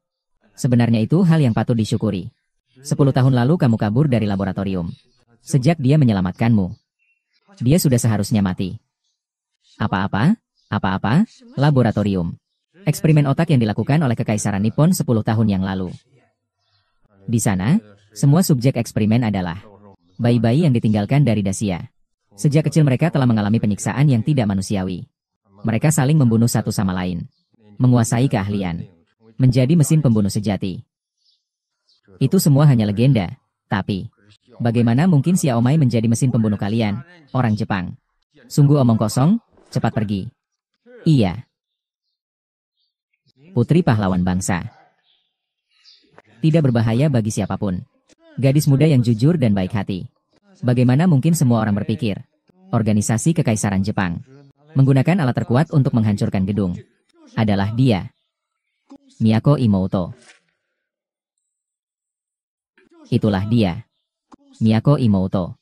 Sebenarnya itu hal yang patut disyukuri. 10 tahun lalu kamu kabur dari laboratorium. Sejak dia menyelamatkanmu, dia sudah seharusnya mati. Apa-apa? Apa-apa? Laboratorium. Eksperimen otak yang dilakukan oleh Kekaisaran Nippon 10 tahun yang lalu. Di sana, semua subjek eksperimen adalah bayi-bayi yang ditinggalkan dari Dacia. Sejak kecil mereka telah mengalami penyiksaan yang tidak manusiawi. Mereka saling membunuh satu sama lain. Menguasai keahlian. Menjadi mesin pembunuh sejati. Itu semua hanya legenda. Tapi, bagaimana mungkin Xiaomai menjadi mesin pembunuh kalian, orang Jepang? Sungguh omong kosong, cepat pergi. Iya. Putri pahlawan bangsa. Tidak berbahaya bagi siapapun. Gadis muda yang jujur dan baik hati. Bagaimana mungkin semua orang berpikir, organisasi Kekaisaran Jepang menggunakan alat terkuat untuk menghancurkan gedung adalah dia. Miyako Imoto. Itulah dia. Miyako Imoto.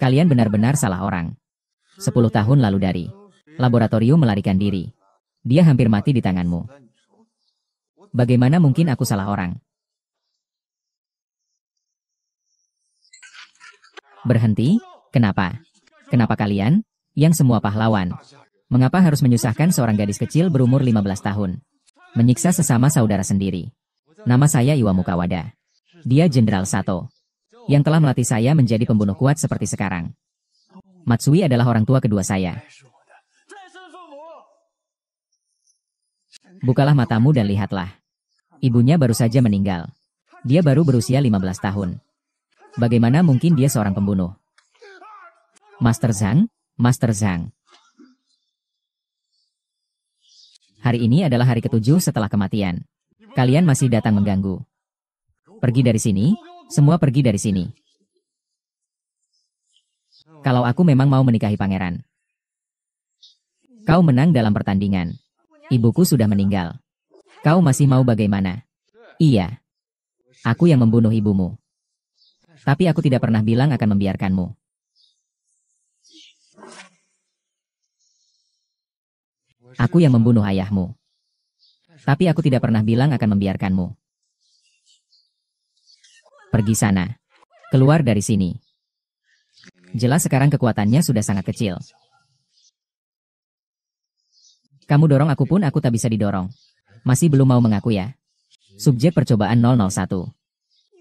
Kalian benar-benar salah orang. 10 tahun lalu dari laboratorium melarikan diri. Dia hampir mati di tanganmu. Bagaimana mungkin aku salah orang? Berhenti? Kenapa? Kenapa kalian, yang semua pahlawan, mengapa harus menyusahkan seorang gadis kecil berumur 15 tahun? Menyiksa sesama saudara sendiri. Nama saya Iwamu Kawada. Dia Jenderal Sato, yang telah melatih saya menjadi pembunuh kuat seperti sekarang. Matsui adalah orang tua kedua saya. Bukalah matamu dan lihatlah. Ibunya baru saja meninggal. Dia baru berusia 15 tahun. Bagaimana mungkin dia seorang pembunuh? Master Zhang? Master Zhang. Hari ini adalah hari ke-7 setelah kematian. Kalian masih datang mengganggu. Pergi dari sini, semua pergi dari sini. Kalau aku memang mau menikahi pangeran. Kau menang dalam pertandingan. Ibuku sudah meninggal. Kau masih mau bagaimana? Iya. Aku yang membunuh ibumu. Tapi aku tidak pernah bilang akan membiarkanmu. Aku yang membunuh ayahmu. Tapi aku tidak pernah bilang akan membiarkanmu. Pergi sana. Keluar dari sini. Jelas sekarang kekuatannya sudah sangat kecil. Kamu dorong aku pun aku tak bisa didorong. Masih belum mau mengaku ya? Subjek percobaan 001.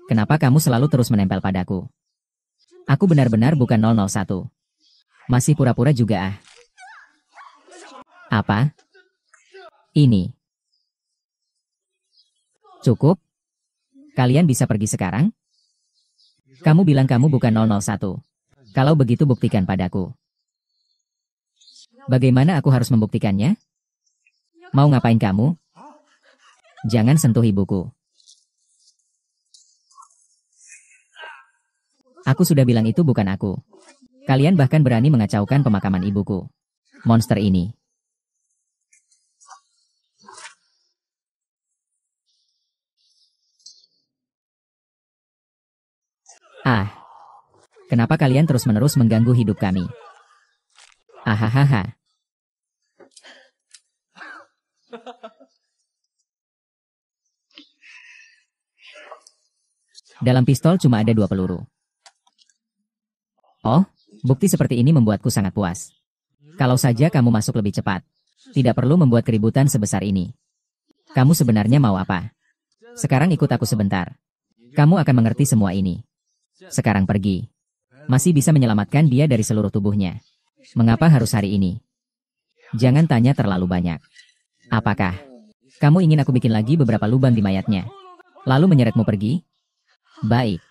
Kenapa kamu selalu terus menempel padaku? Aku benar-benar bukan 001. Masih pura-pura juga ah. Apa? Ini. Cukup? Kalian bisa pergi sekarang? Kamu bilang kamu bukan 001. Kalau begitu buktikan padaku. Bagaimana aku harus membuktikannya? Mau ngapain kamu? Jangan sentuh ibuku. Aku sudah bilang itu bukan aku. Kalian bahkan berani mengacaukan pemakaman ibuku. Monster ini. Ah. Kenapa kalian terus-menerus mengganggu hidup kami? Ahahaha. Dalam pistol cuma ada 2 peluru. Oh, bukti seperti ini membuatku sangat puas. Kalau saja kamu masuk lebih cepat, tidak perlu membuat keributan sebesar ini. Kamu sebenarnya mau apa? Sekarang ikut aku sebentar. Kamu akan mengerti semua ini. Sekarang pergi. Masih bisa menyelamatkan dia dari seluruh tubuhnya. Mengapa harus hari ini? Jangan tanya terlalu banyak. Apakah kamu ingin aku bikin lagi beberapa lubang di mayatnya, lalu menyeretmu pergi? Baik.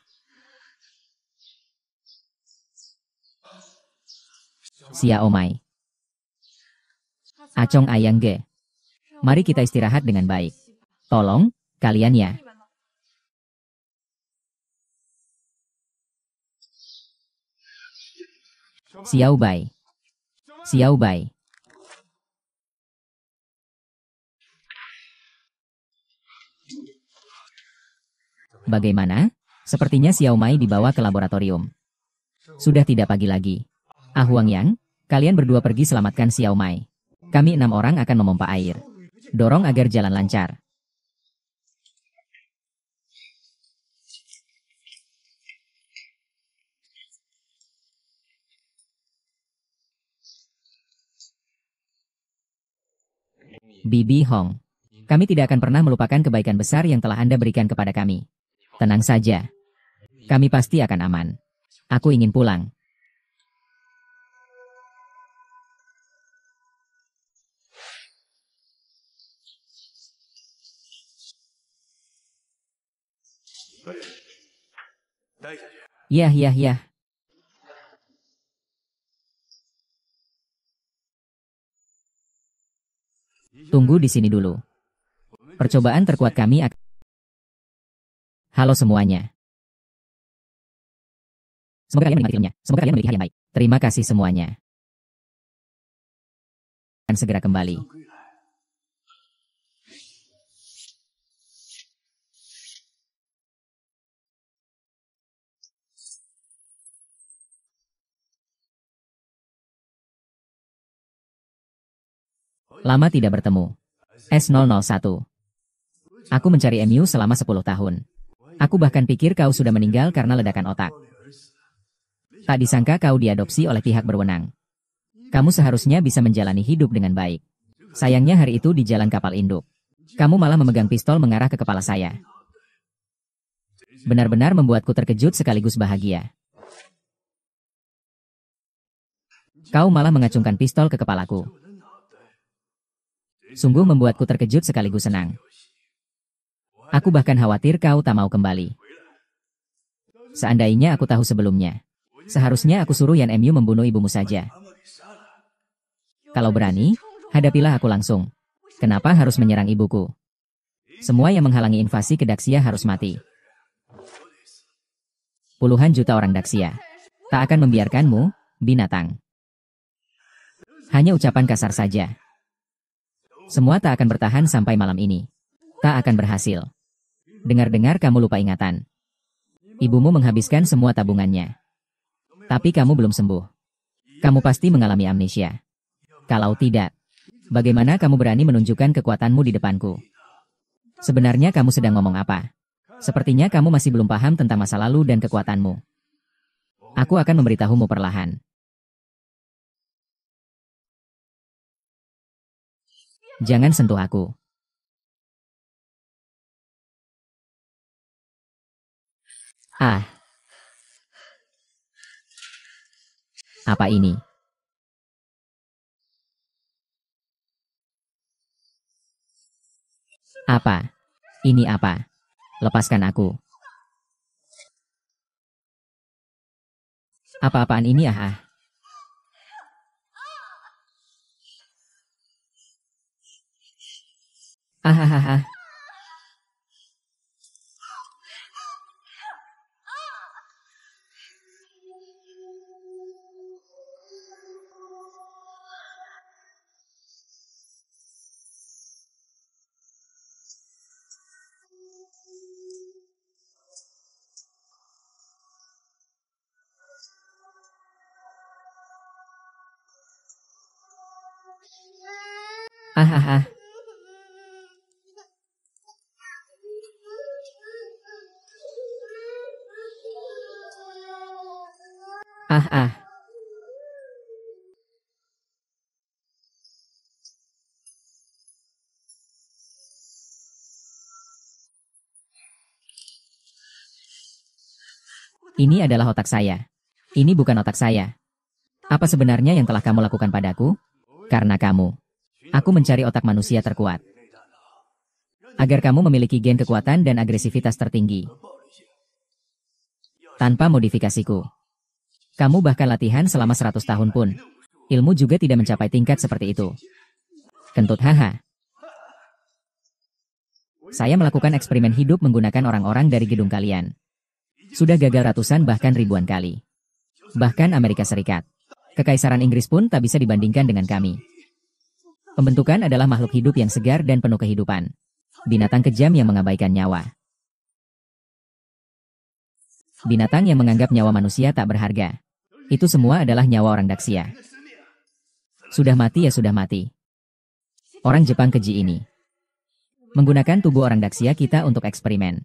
Xiao Mai. Acong Ayang Ge. Mari kita istirahat dengan baik. Tolong, kalian ya. Xiao Bai. Xiao Bai. Bagaimana? Sepertinya Xiao Mai dibawa ke laboratorium. Sudah tidak pagi lagi. Ah Huang Yang, kalian berdua pergi selamatkan Xiao Mai. Kami 6 orang akan memompa air. Dorong agar jalan lancar. Bibi Hong. Kami tidak akan pernah melupakan kebaikan besar yang telah Anda berikan kepada kami. Tenang saja. Kami pasti akan aman. Aku ingin pulang. Yah, yah, yah. Tunggu di sini dulu. Percobaan terkuat kami akan... Halo semuanya. Semoga kalian menikmati filmnya. Semoga kalian memiliki hari yang baik. Terima kasih semuanya. Akan segera kembali. Lama tidak bertemu. S001. Aku mencari MU selama 10 tahun. Aku bahkan pikir kau sudah meninggal karena ledakan otak. Tak disangka kau diadopsi oleh pihak berwenang. Kamu seharusnya bisa menjalani hidup dengan baik. Sayangnya hari itu di jalan kapal induk. Kamu malah memegang pistol mengarah ke kepala saya. Benar-benar membuatku terkejut sekaligus bahagia. Kau malah mengacungkan pistol ke kepalaku. Sungguh membuatku terkejut sekaligus senang. Aku bahkan khawatir kau tak mau kembali. Seandainya aku tahu sebelumnya, seharusnya aku suruh Yan Mu membunuh ibumu saja. Kalau berani, hadapilah aku langsung. Kenapa harus menyerang ibuku? Semua yang menghalangi invasi ke Daxia harus mati. Puluhan juta orang Daxia tak akan membiarkanmu, binatang. Hanya ucapan kasar saja. Semua tak akan bertahan sampai malam ini. Tak akan berhasil. Dengar-dengar kamu lupa ingatan. Ibumu menghabiskan semua tabungannya. Tapi kamu belum sembuh. Kamu pasti mengalami amnesia. Kalau tidak, bagaimana kamu berani menunjukkan kekuatanmu di depanku? Sebenarnya kamu sedang ngomong apa? Sepertinya kamu masih belum paham tentang masa lalu dan kekuatanmu. Aku akan memberitahumu perlahan. Jangan sentuh aku. Ah. Apa ini? Apa? Ini apa? Lepaskan aku. Apa-apaan ini ah? Ah ah ah ah. Ah ah ah. Ah ah. Ini adalah otak saya. Ini bukan otak saya. Apa sebenarnya yang telah kamu lakukan padaku? Karena kamu. Aku mencari otak manusia terkuat. Agar kamu memiliki gen kekuatan dan agresivitas tertinggi. Tanpa modifikasiku. Kamu bahkan latihan selama 100 tahun pun. Ilmu juga tidak mencapai tingkat seperti itu. Kentut haha. Saya melakukan eksperimen hidup menggunakan orang-orang dari gedung kalian. Sudah gagal ratusan bahkan ribuan kali. Bahkan Amerika Serikat. Kekaisaran Inggris pun tak bisa dibandingkan dengan kami. Pembentukan adalah makhluk hidup yang segar dan penuh kehidupan. Binatang kejam yang mengabaikan nyawa. Binatang yang menganggap nyawa manusia tak berharga. Itu semua adalah nyawa orang Daxia. Sudah mati ya sudah mati. Orang Jepang keji ini. Menggunakan tubuh orang Daxia kita untuk eksperimen.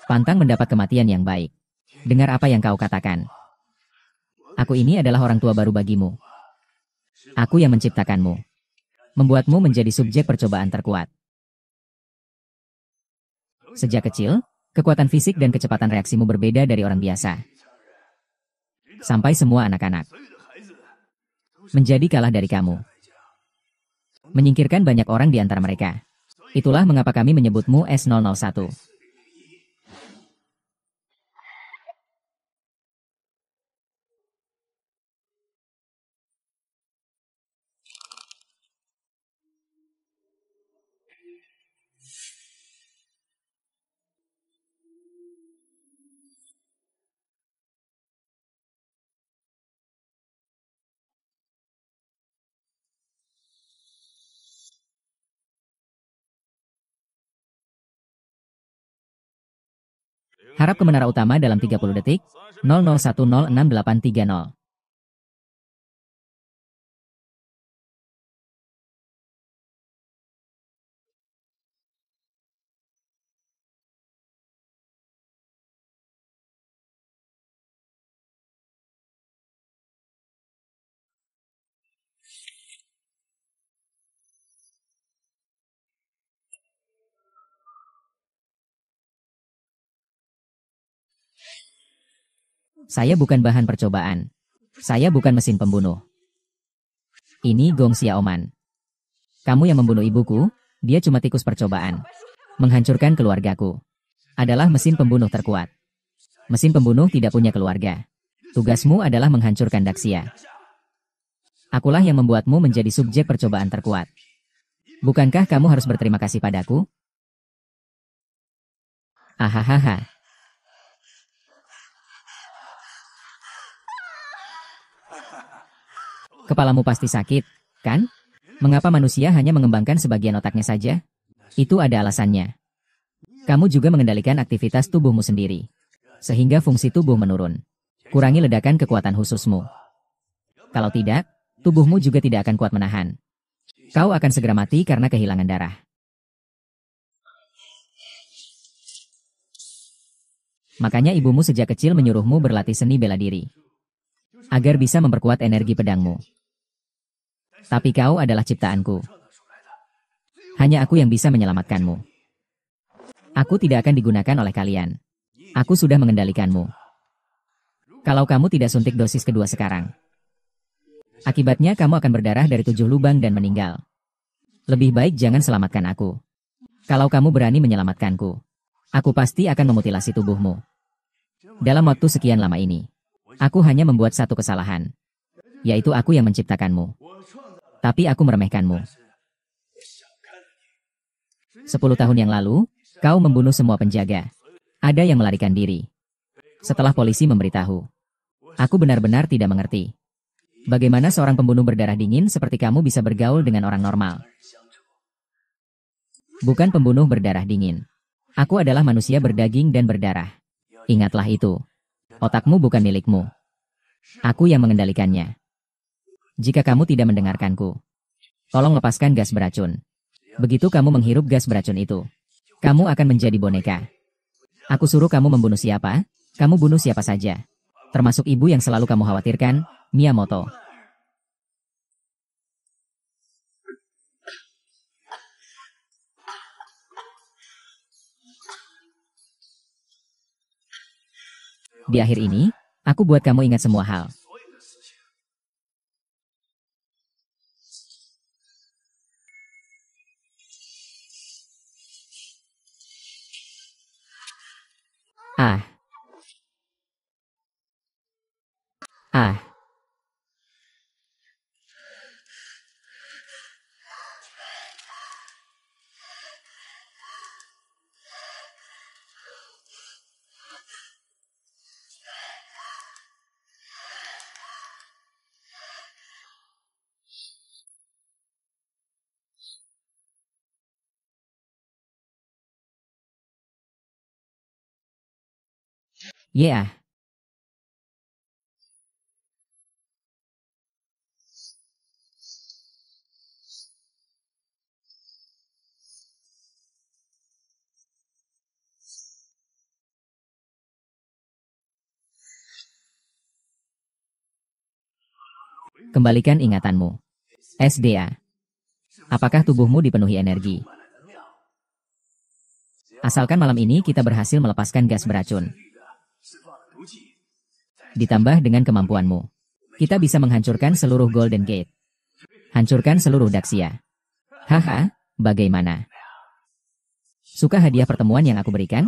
Pantang mendapat kematian yang baik. Dengar apa yang kau katakan. Aku ini adalah orang tua baru bagimu. Aku yang menciptakanmu. Membuatmu menjadi subjek percobaan terkuat. Sejak kecil, kekuatan fisik dan kecepatan reaksimu berbeda dari orang biasa. Sampai semua anak-anak menjadi kalah dari kamu. Menyingkirkan banyak orang di antara mereka. Itulah mengapa kami menyebutmu S001. Harap ke menara utama dalam 30 detik. 00106830. Saya bukan bahan percobaan. Saya bukan mesin pembunuh. Ini Gong Xiaoman. Kamu yang membunuh ibuku, dia cuma tikus percobaan. Menghancurkan keluargaku. Adalah mesin pembunuh terkuat. Mesin pembunuh tidak punya keluarga. Tugasmu adalah menghancurkan Daxia. Akulah yang membuatmu menjadi subjek percobaan terkuat. Bukankah kamu harus berterima kasih padaku? Ahahaha. Kepalamu pasti sakit, kan? Mengapa manusia hanya mengembangkan sebagian otaknya saja? Itu ada alasannya. Kamu juga mengendalikan aktivitas tubuhmu sendiri. Sehingga fungsi tubuh menurun. Kurangi ledakan kekuatan khususmu. Kalau tidak, tubuhmu juga tidak akan kuat menahan. Kau akan segera mati karena kehilangan darah. Makanya ibumu sejak kecil menyuruhmu berlatih seni bela diri. Agar bisa memperkuat energi pedangmu. Tapi kau adalah ciptaanku. Hanya aku yang bisa menyelamatkanmu. Aku tidak akan digunakan oleh kalian. Aku sudah mengendalikanmu. Kalau kamu tidak suntik dosis kedua sekarang. Akibatnya kamu akan berdarah dari 7 lubang dan meninggal. Lebih baik jangan selamatkan aku. Kalau kamu berani menyelamatkanku, aku pasti akan memutilasi tubuhmu. Dalam waktu sekian lama ini, aku hanya membuat satu kesalahan. Yaitu aku yang menciptakanmu. Tapi aku meremehkanmu. 10 tahun yang lalu, kau membunuh semua penjaga. Ada yang melarikan diri. Setelah polisi memberitahu, aku benar-benar tidak mengerti. Bagaimana seorang pembunuh berdarah dingin seperti kamu bisa bergaul dengan orang normal? Bukan pembunuh berdarah dingin. Aku adalah manusia berdaging dan berdarah. Ingatlah itu. Otakmu bukan milikmu. Aku yang mengendalikannya. Jika kamu tidak mendengarkanku, tolong lepaskan gas beracun. Begitu kamu menghirup gas beracun itu, kamu akan menjadi boneka. Aku suruh kamu membunuh siapa, kamu bunuh siapa saja. Termasuk ibu yang selalu kamu khawatirkan, Miyamoto. Di akhir ini, Aku buat kamu ingat semua hal. Ah, ah. Yeah. Kembalikan ingatanmu. SDA. Apakah tubuhmu dipenuhi energi? Asalkan malam ini kita berhasil melepaskan gas beracun. Ditambah dengan kemampuanmu, kita bisa menghancurkan seluruh Golden Gate. Hancurkan seluruh Daxia. Haha, bagaimana? Suka hadiah pertemuan yang aku berikan?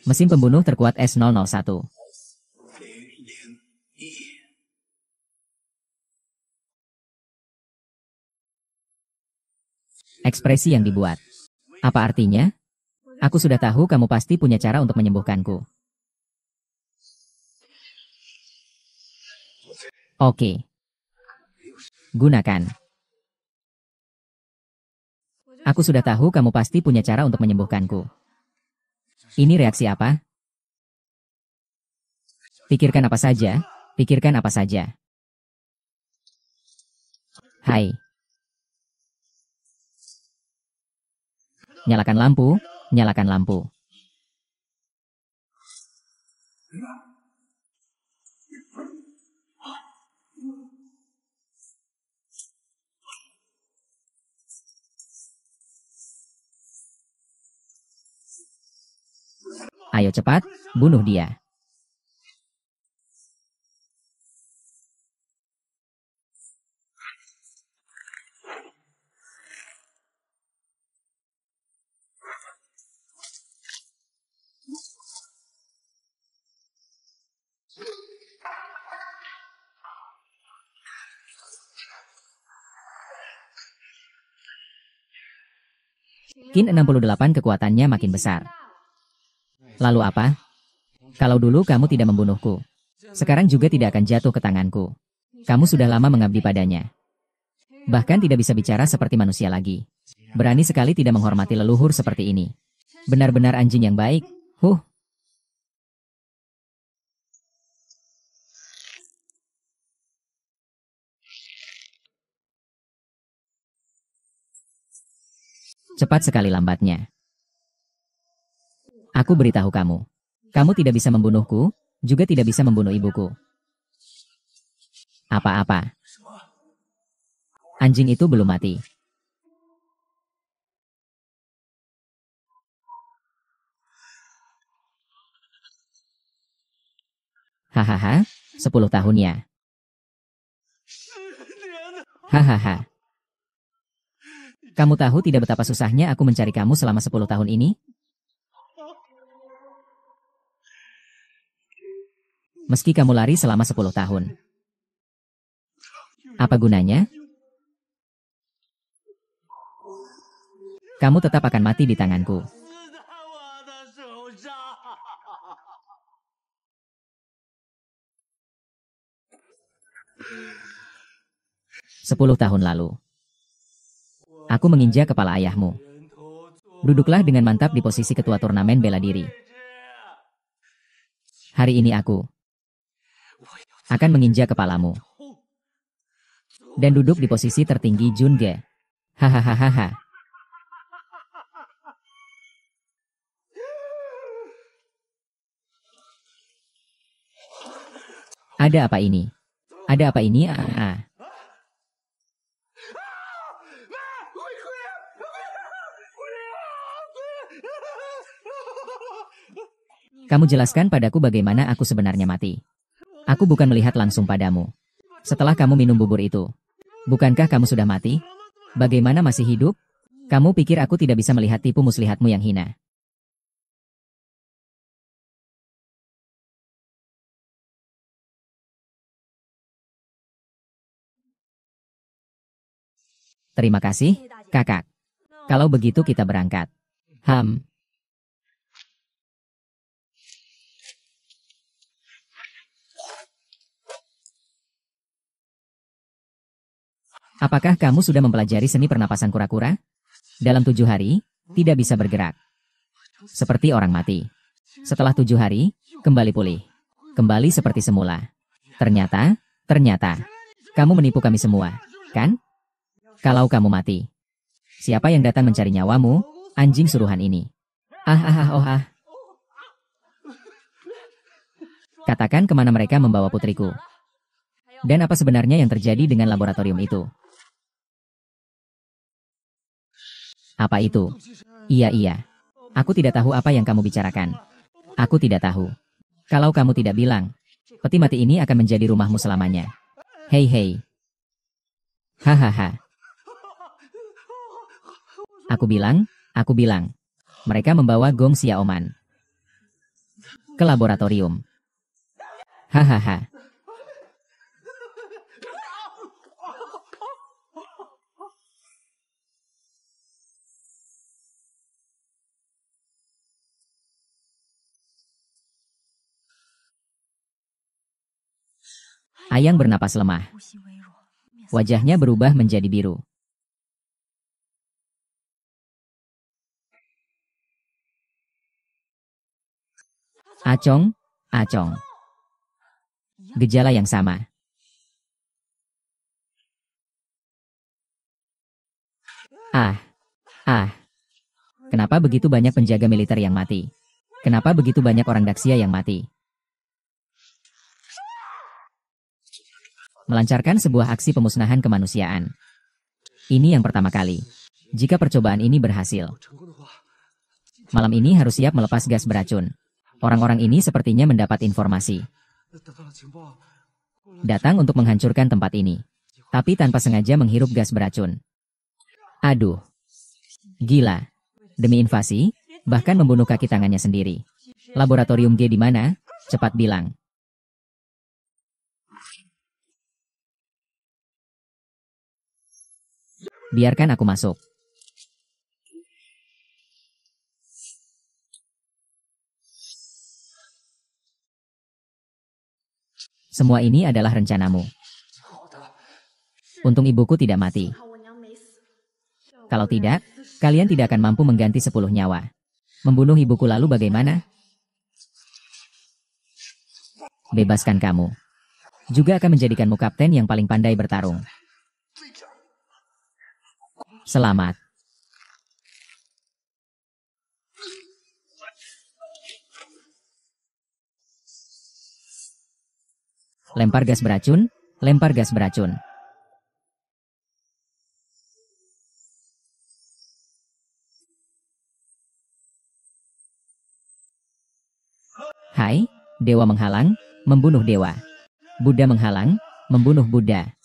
Mesin pembunuh terkuat S001. Ekspresi yang dibuat. Apa artinya? Aku sudah tahu kamu pasti punya cara untuk menyembuhkanku. Oke. Gunakan. Aku sudah tahu kamu pasti punya cara untuk menyembuhkanku. Ini reaksi apa? Pikirkan apa saja, pikirkan apa saja. Hai. Nyalakan lampu, nyalakan lampu. Ayo cepat, bunuh dia. Kin 68 kekuatannya makin besar. Lalu apa? Kalau dulu kamu tidak membunuhku, sekarang juga tidak akan jatuh ke tanganku. Kamu sudah lama mengabdi padanya. Bahkan tidak bisa bicara seperti manusia lagi. Berani sekali tidak menghormati leluhur seperti ini. Benar-benar anjing yang baik. Cepat sekali lambatnya. Aku beritahu kamu. Kamu tidak bisa membunuhku, juga tidak bisa membunuh ibuku. Apa-apa. Anjing itu belum mati. Hahaha, 10 tahunnya. Hahaha. Kamu tahu tidak betapa susahnya aku mencari kamu selama 10 tahun ini? Meski kamu lari selama 10 tahun. Apa gunanya? Kamu tetap akan mati di tanganku. 10 tahun lalu. Aku menginjak kepala ayahmu. Duduklah dengan mantap di posisi ketua turnamen bela diri. Hari ini aku akan menginjak kepalamu. Dan duduk di posisi tertinggi Junge. Hahaha. Ada apa ini? Ada apa ini? Kamu jelaskan padaku bagaimana aku sebenarnya mati. Aku bukan melihat langsung padamu. Setelah kamu minum bubur itu, bukankah kamu sudah mati? Bagaimana masih hidup? Kamu pikir aku tidak bisa melihat tipu muslihatmu yang hina? Terima kasih, kakak. Kalau begitu kita berangkat. Ham. Apakah kamu sudah mempelajari seni pernapasan kura-kura? Dalam 7 hari, tidak bisa bergerak. Seperti orang mati. Setelah 7 hari, kembali pulih. Kembali seperti semula. Ternyata, kamu menipu kami semua, kan? Kalau kamu mati, siapa yang datang mencari nyawamu, anjing suruhan ini? Katakan kemana mereka membawa putriku. Dan apa sebenarnya yang terjadi dengan laboratorium itu? Apa itu? Iya. Aku tidak tahu apa yang kamu bicarakan. Aku tidak tahu. Kalau kamu tidak bilang, peti mati ini akan menjadi rumahmu selamanya. Hei. Hahaha. Aku bilang. Mereka membawa Gong Xiaoman ke laboratorium. Hahaha. Ayang bernapas lemah. Wajahnya berubah menjadi biru. Acong. Gejala yang sama. Kenapa begitu banyak penjaga militer yang mati? Kenapa begitu banyak orang Daxia yang mati? Melancarkan sebuah aksi pemusnahan kemanusiaan. Ini yang pertama kali. Jika percobaan ini berhasil, malam ini harus siap melepas gas beracun. Orang-orang ini sepertinya mendapat informasi. Datang untuk menghancurkan tempat ini. Tapi tanpa sengaja menghirup gas beracun. Aduh. Gila. Demi invasi, bahkan membunuh kaki tangannya sendiri. Laboratorium G di mana? Cepat bilang. Biarkan aku masuk. Semua ini adalah rencanamu. Untung ibuku tidak mati. Kalau tidak, kalian tidak akan mampu mengganti 10 nyawa. Membunuh ibuku lalu bagaimana? Bebaskan kamu. Juga akan menjadikanmu kapten yang paling pandai bertarung. Selamat. Lempar gas beracun. Hai, dewa menghalang, membunuh dewa. Buddha menghalang, membunuh Buddha.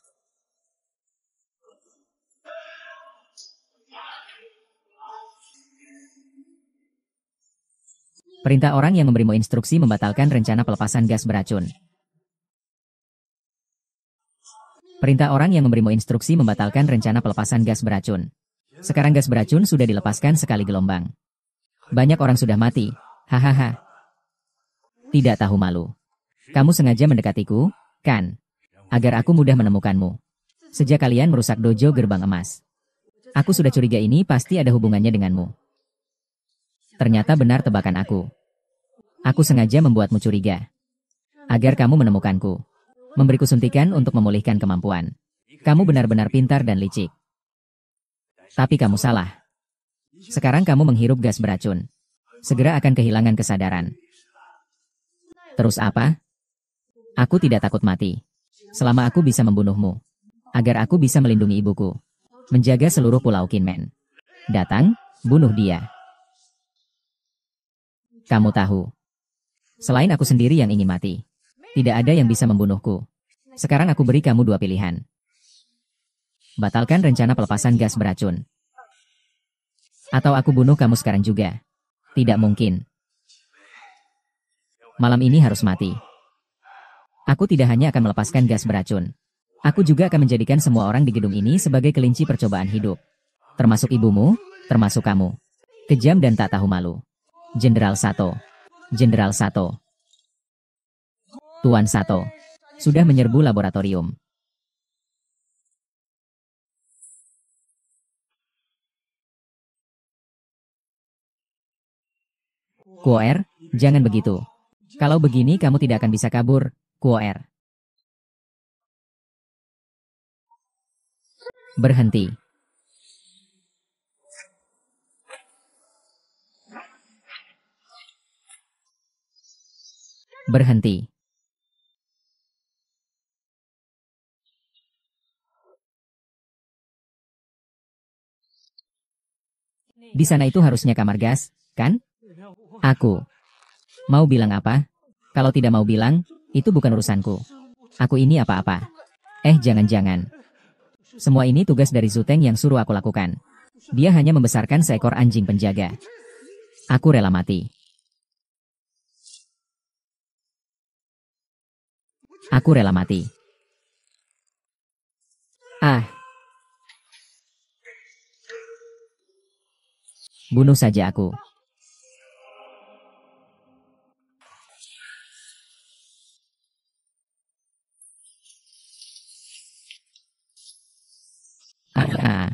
Perintah orang yang memberimu instruksi membatalkan rencana pelepasan gas beracun. Perintah orang yang memberimu instruksi membatalkan rencana pelepasan gas beracun. Sekarang gas beracun sudah dilepaskan sekali gelombang. Banyak orang sudah mati. Hahaha. Tidak tahu malu. Kamu sengaja mendekatiku, kan? Agar aku mudah menemukanmu. Sejak kalian merusak dojo gerbang emas. Aku sudah curiga ini pasti ada hubungannya denganmu. Ternyata benar tebakan aku. Aku sengaja membuatmu curiga. Agar kamu menemukanku. Memberiku suntikan untuk memulihkan kemampuan. Kamu benar-benar pintar dan licik. Tapi kamu salah. Sekarang kamu menghirup gas beracun. Segera akan kehilangan kesadaran. Terus apa? Aku tidak takut mati. Selama aku bisa membunuhmu. Agar aku bisa melindungi ibuku. Menjaga seluruh pulau Kinmen. Datang, bunuh dia. Kamu tahu. Selain aku sendiri yang ingin mati. Tidak ada yang bisa membunuhku. Sekarang aku beri kamu dua pilihan. Batalkan rencana pelepasan gas beracun. Atau aku bunuh kamu sekarang juga. Tidak mungkin. Malam ini harus mati. Aku tidak hanya akan melepaskan gas beracun. Aku juga akan menjadikan semua orang di gedung ini sebagai kelinci percobaan hidup. Termasuk ibumu, termasuk kamu. Kejam dan tak tahu malu. Jenderal Sato. Jenderal Sato. Tuan Sato. Sudah menyerbu laboratorium. Kuoer, jangan begitu. Kalau begini kamu tidak akan bisa kabur, Kuoer. Berhenti. Berhenti. Di sana itu harusnya kamar gas, kan? Aku. Mau bilang apa? Kalau tidak mau bilang, itu bukan urusanku. Aku ini apa-apa. Jangan-jangan. Semua ini tugas dari Zuteng yang suruh aku lakukan. Dia hanya membesarkan seekor anjing penjaga. Aku rela mati. Aku rela mati. Bunuh saja aku. Ah, ah.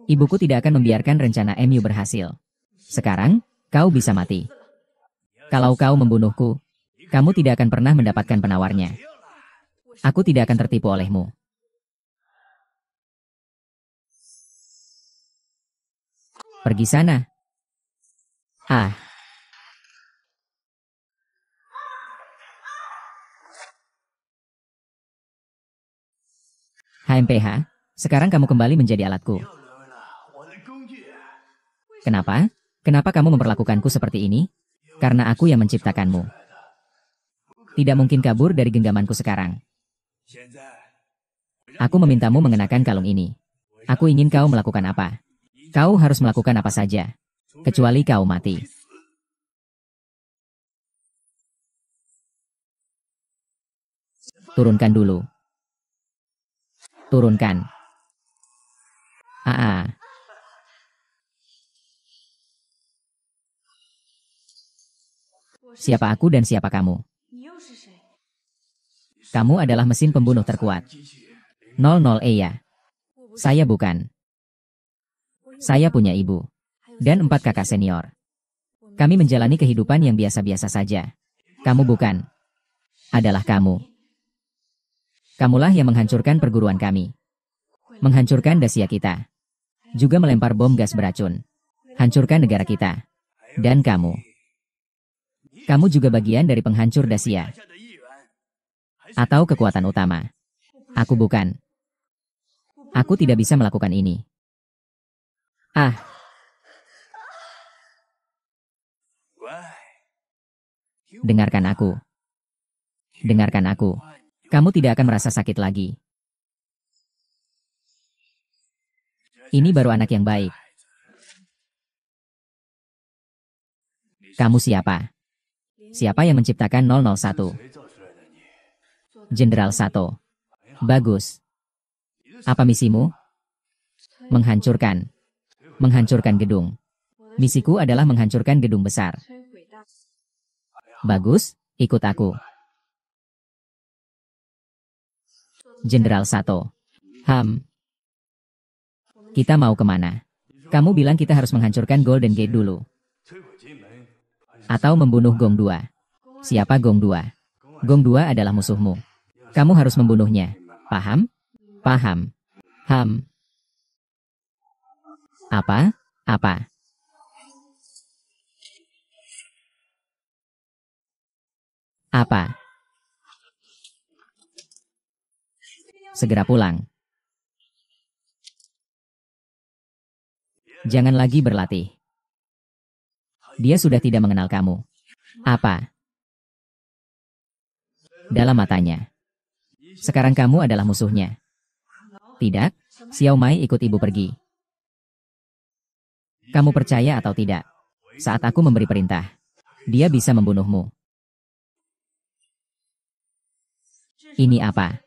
Ibuku tidak akan membiarkan rencana MU berhasil. Sekarang, kau bisa mati. Kalau kau membunuhku, kamu tidak akan pernah mendapatkan penawarnya. Aku tidak akan tertipu olehmu. Pergi sana. Ah, HMPH, sekarang kamu kembali menjadi alatku. Kenapa? Kenapa kamu memperlakukanku seperti ini? Karena aku yang menciptakanmu. Tidak mungkin kabur dari genggamanku sekarang. Aku memintamu mengenakan kalung ini. Aku ingin kau melakukan apa? Kau harus melakukan apa saja. Kecuali kau mati. Turunkan dulu. Turunkan. Ah. Siapa aku dan siapa kamu? Kamu adalah mesin pembunuh terkuat. 00 ya. Saya bukan. Saya punya ibu. Dan 4 kakak senior. Kami menjalani kehidupan yang biasa-biasa saja. Kamu bukan. Adalah kamu. Kamulah yang menghancurkan perguruan kami. Menghancurkan Dacia kita. Juga melempar bom gas beracun. Hancurkan negara kita. Dan kamu. Kamu juga bagian dari penghancur Dacia. Atau kekuatan utama. Aku bukan. Aku tidak bisa melakukan ini. Dengarkan aku. Dengarkan aku. Kamu tidak akan merasa sakit lagi. Ini baru anak yang baik. Kamu siapa? Siapa yang menciptakan 001? Jenderal Sato. Bagus. Apa misimu? Menghancurkan. Menghancurkan gedung. Misiku adalah menghancurkan gedung besar. Bagus, ikut aku. Jenderal Sato. Kita mau kemana? Kamu bilang kita harus menghancurkan Golden Gate dulu. Atau membunuh Gong 2. Siapa Gong 2? Gong 2 adalah musuhmu. Kamu harus membunuhnya. Paham? Paham. Apa? Apa? Apa? Segera pulang. Jangan lagi berlatih. Dia sudah tidak mengenal kamu. Apa? Dalam matanya. Sekarang kamu adalah musuhnya. Tidak, Xiao Mai ikut ibu pergi. Kamu percaya atau tidak? Saat aku memberi perintah, dia bisa membunuhmu. Ini apa?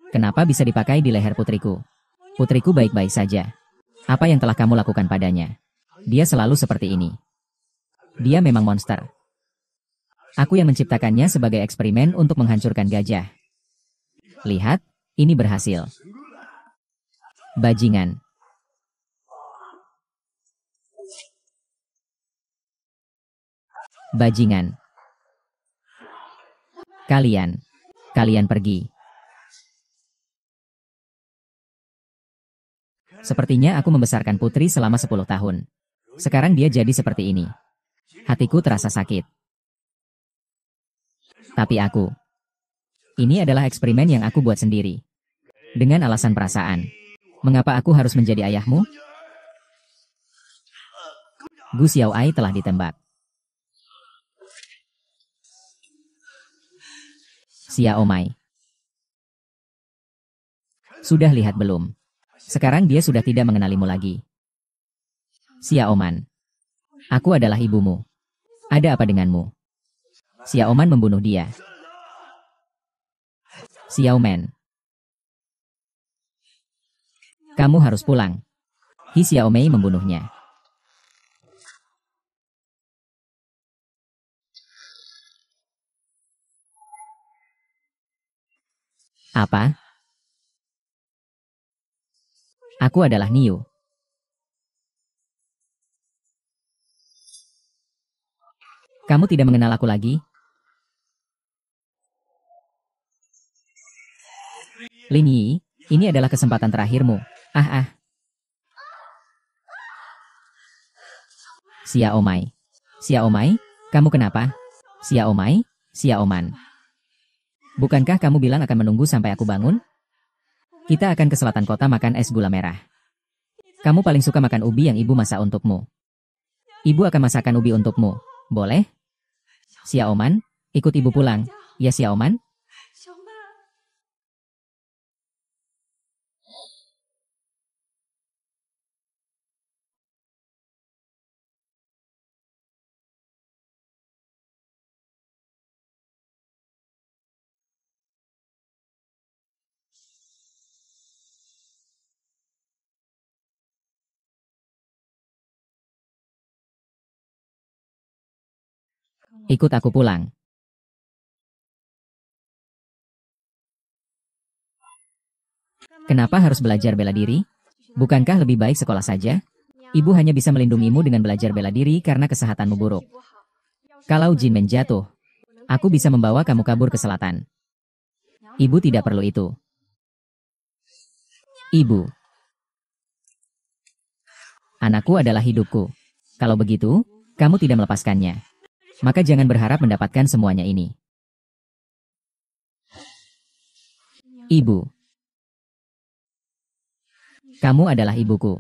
Kenapa bisa dipakai di leher putriku? Putriku baik-baik saja. Apa yang telah kamu lakukan padanya? Dia selalu seperti ini. Dia memang monster. Aku yang menciptakannya sebagai eksperimen untuk menghancurkan gajah. Lihat, ini berhasil. Bajingan. Bajingan. Kalian pergi. Sepertinya aku membesarkan putri selama 10 tahun. Sekarang dia jadi seperti ini. Hatiku terasa sakit. Tapi ini adalah eksperimen yang aku buat sendiri. Dengan alasan perasaan. Mengapa aku harus menjadi ayahmu? Gu Xiaoai telah ditembak. Xiao Mai. Sudah lihat belum? Sekarang dia sudah tidak mengenalimu lagi. Xiao Man. Aku adalah ibumu. Ada apa denganmu? Xiao Man membunuh dia. Xiao Man. Kamu harus pulang. Hi Xiao Mei membunuhnya. Apa? Aku adalah Niu. Kamu tidak mengenal aku lagi? Lin Yi, ini adalah kesempatan terakhirmu. Xiao Mai. Xiao Mai, kamu kenapa? Xiao Mai, Xiao Man. Bukankah kamu bilang akan menunggu sampai aku bangun? Kita akan ke selatan kota makan es gula merah. Kamu paling suka makan ubi yang ibu masak untukmu. Ibu akan masakkan ubi untukmu. Boleh? Xiao Man, ikut ibu pulang. Ya Xiao Man? Ikut aku pulang. Kenapa harus belajar bela diri? Bukankah lebih baik sekolah saja? Ibu hanya bisa melindungimu dengan belajar bela diri karena kesehatanmu buruk. Kalau Jin Men jatuh, aku bisa membawa kamu kabur ke selatan. Ibu tidak perlu itu. Ibu. Anakku adalah hidupku. Kalau begitu, kamu tidak melepaskannya. Maka jangan berharap mendapatkan semuanya ini. Ibu. Kamu adalah ibuku.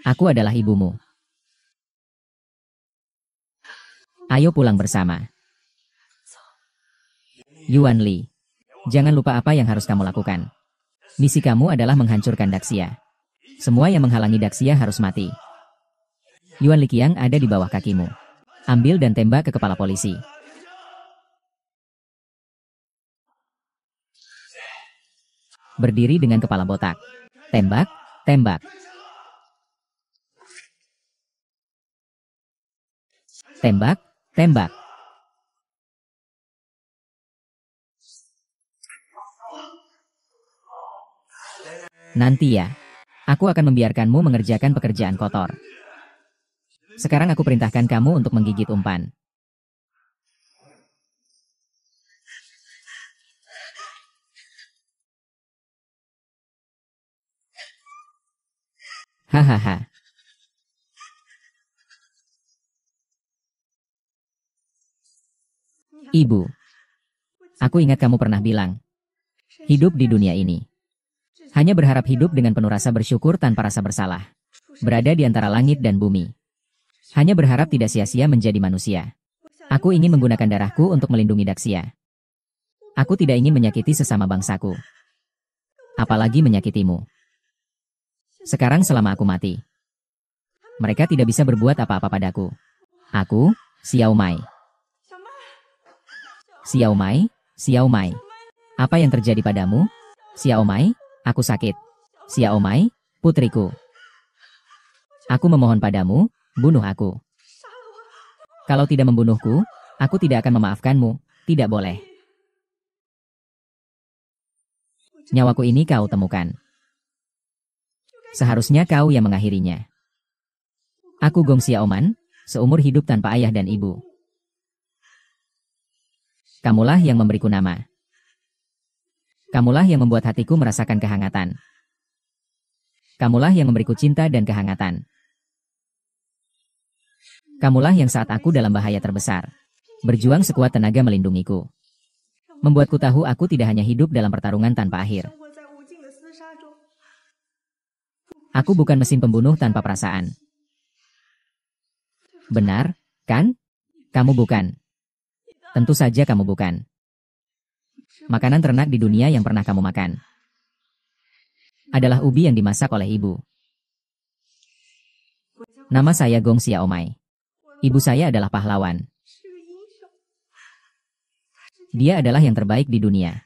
Aku adalah ibumu. Ayo pulang bersama. Yuan Li. Jangan lupa apa yang harus kamu lakukan. Misi kamu adalah menghancurkan Daxia. Semua yang menghalangi Daxia harus mati. Yuan Li Qiang ada di bawah kakimu. Ambil dan tembak ke kepala polisi. Berdiri dengan kepala botak. Tembak, tembak. Tembak, tembak. Nanti ya. Aku akan membiarkanmu mengerjakan pekerjaan kotor. Sekarang aku perintahkan kamu untuk menggigit umpan. Hahaha. Ibu. Aku ingat kamu pernah bilang. Hidup di dunia ini. Hanya berharap hidup dengan penuh rasa bersyukur tanpa rasa bersalah. Berada di antara langit dan bumi. Hanya berharap tidak sia-sia menjadi manusia. Aku ingin menggunakan darahku untuk melindungi Daxia. Aku tidak ingin menyakiti sesama bangsaku. Apalagi menyakitimu. Sekarang selama aku mati, mereka tidak bisa berbuat apa-apa padaku. Aku, Xiao Mai. Xiao Mai, Xiao Mai. Apa yang terjadi padamu? Xiao Mai, aku sakit. Xiao Mai, putriku. Aku memohon padamu, bunuh aku. Kalau tidak membunuhku, aku tidak akan memaafkanmu. Tidak boleh. Nyawaku ini kau temukan. Seharusnya kau yang mengakhirinya. Aku Gong Xiaoman, seumur hidup tanpa ayah dan ibu. Kamulah yang memberiku nama. Kamulah yang membuat hatiku merasakan kehangatan. Kamulah yang memberiku cinta dan kehangatan. Kamulah yang saat aku dalam bahaya terbesar, berjuang sekuat tenaga melindungiku. Membuatku tahu aku tidak hanya hidup dalam pertarungan tanpa akhir. Aku bukan mesin pembunuh tanpa perasaan. Benar, kan? Kamu bukan. Tentu saja kamu bukan. Makanan ternak di dunia yang pernah kamu makan adalah ubi yang dimasak oleh ibu. Nama saya Gong Xiaomai. Ibu saya adalah pahlawan. Dia adalah yang terbaik di dunia.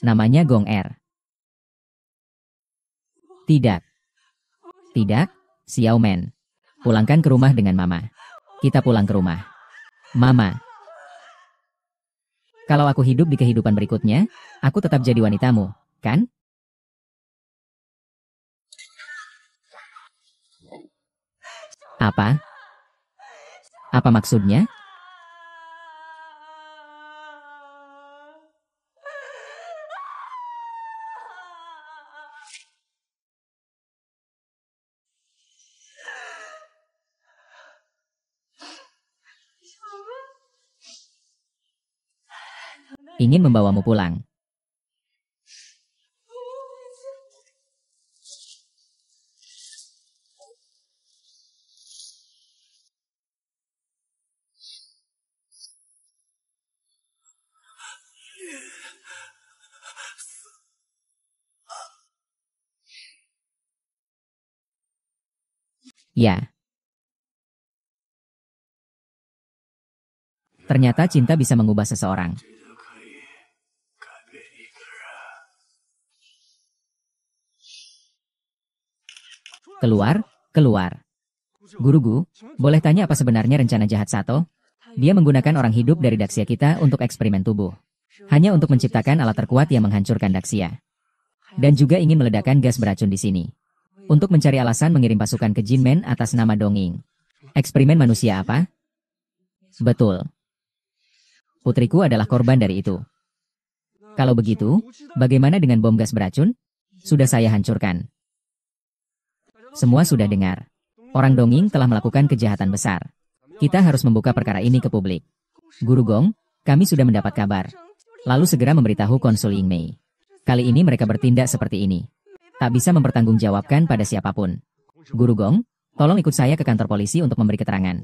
Namanya Gong Er. Tidak. Tidak, Xiaoman. Pulangkan ke rumah dengan Mama. Kita pulang ke rumah. Mama. Kalau aku hidup di kehidupan berikutnya, aku tetap jadi wanitamu, kan? Apa? Apa maksudnya? Ingin membawamu pulang. Ya. Ternyata cinta bisa mengubah seseorang. Keluar, keluar. Guru-gu, boleh tanya apa sebenarnya rencana jahat Sato? Dia menggunakan orang hidup dari Daxia kita untuk eksperimen tubuh. Hanya untuk menciptakan alat terkuat yang menghancurkan Daxia. Dan juga ingin meledakkan gas beracun di sini. Untuk mencari alasan mengirim pasukan ke Jinmen atas nama Donging. Eksperimen manusia apa? Betul. Putriku adalah korban dari itu. Kalau begitu, bagaimana dengan bom gas beracun? Sudah saya hancurkan. Semua sudah dengar. Orang Donging telah melakukan kejahatan besar. Kita harus membuka perkara ini ke publik. Guru Gong, kami sudah mendapat kabar. Lalu segera memberitahu Konsul Yingmei. Kali ini mereka bertindak seperti ini. Tak bisa mempertanggungjawabkan pada siapapun. Guru Gong, tolong ikut saya ke kantor polisi untuk memberi keterangan.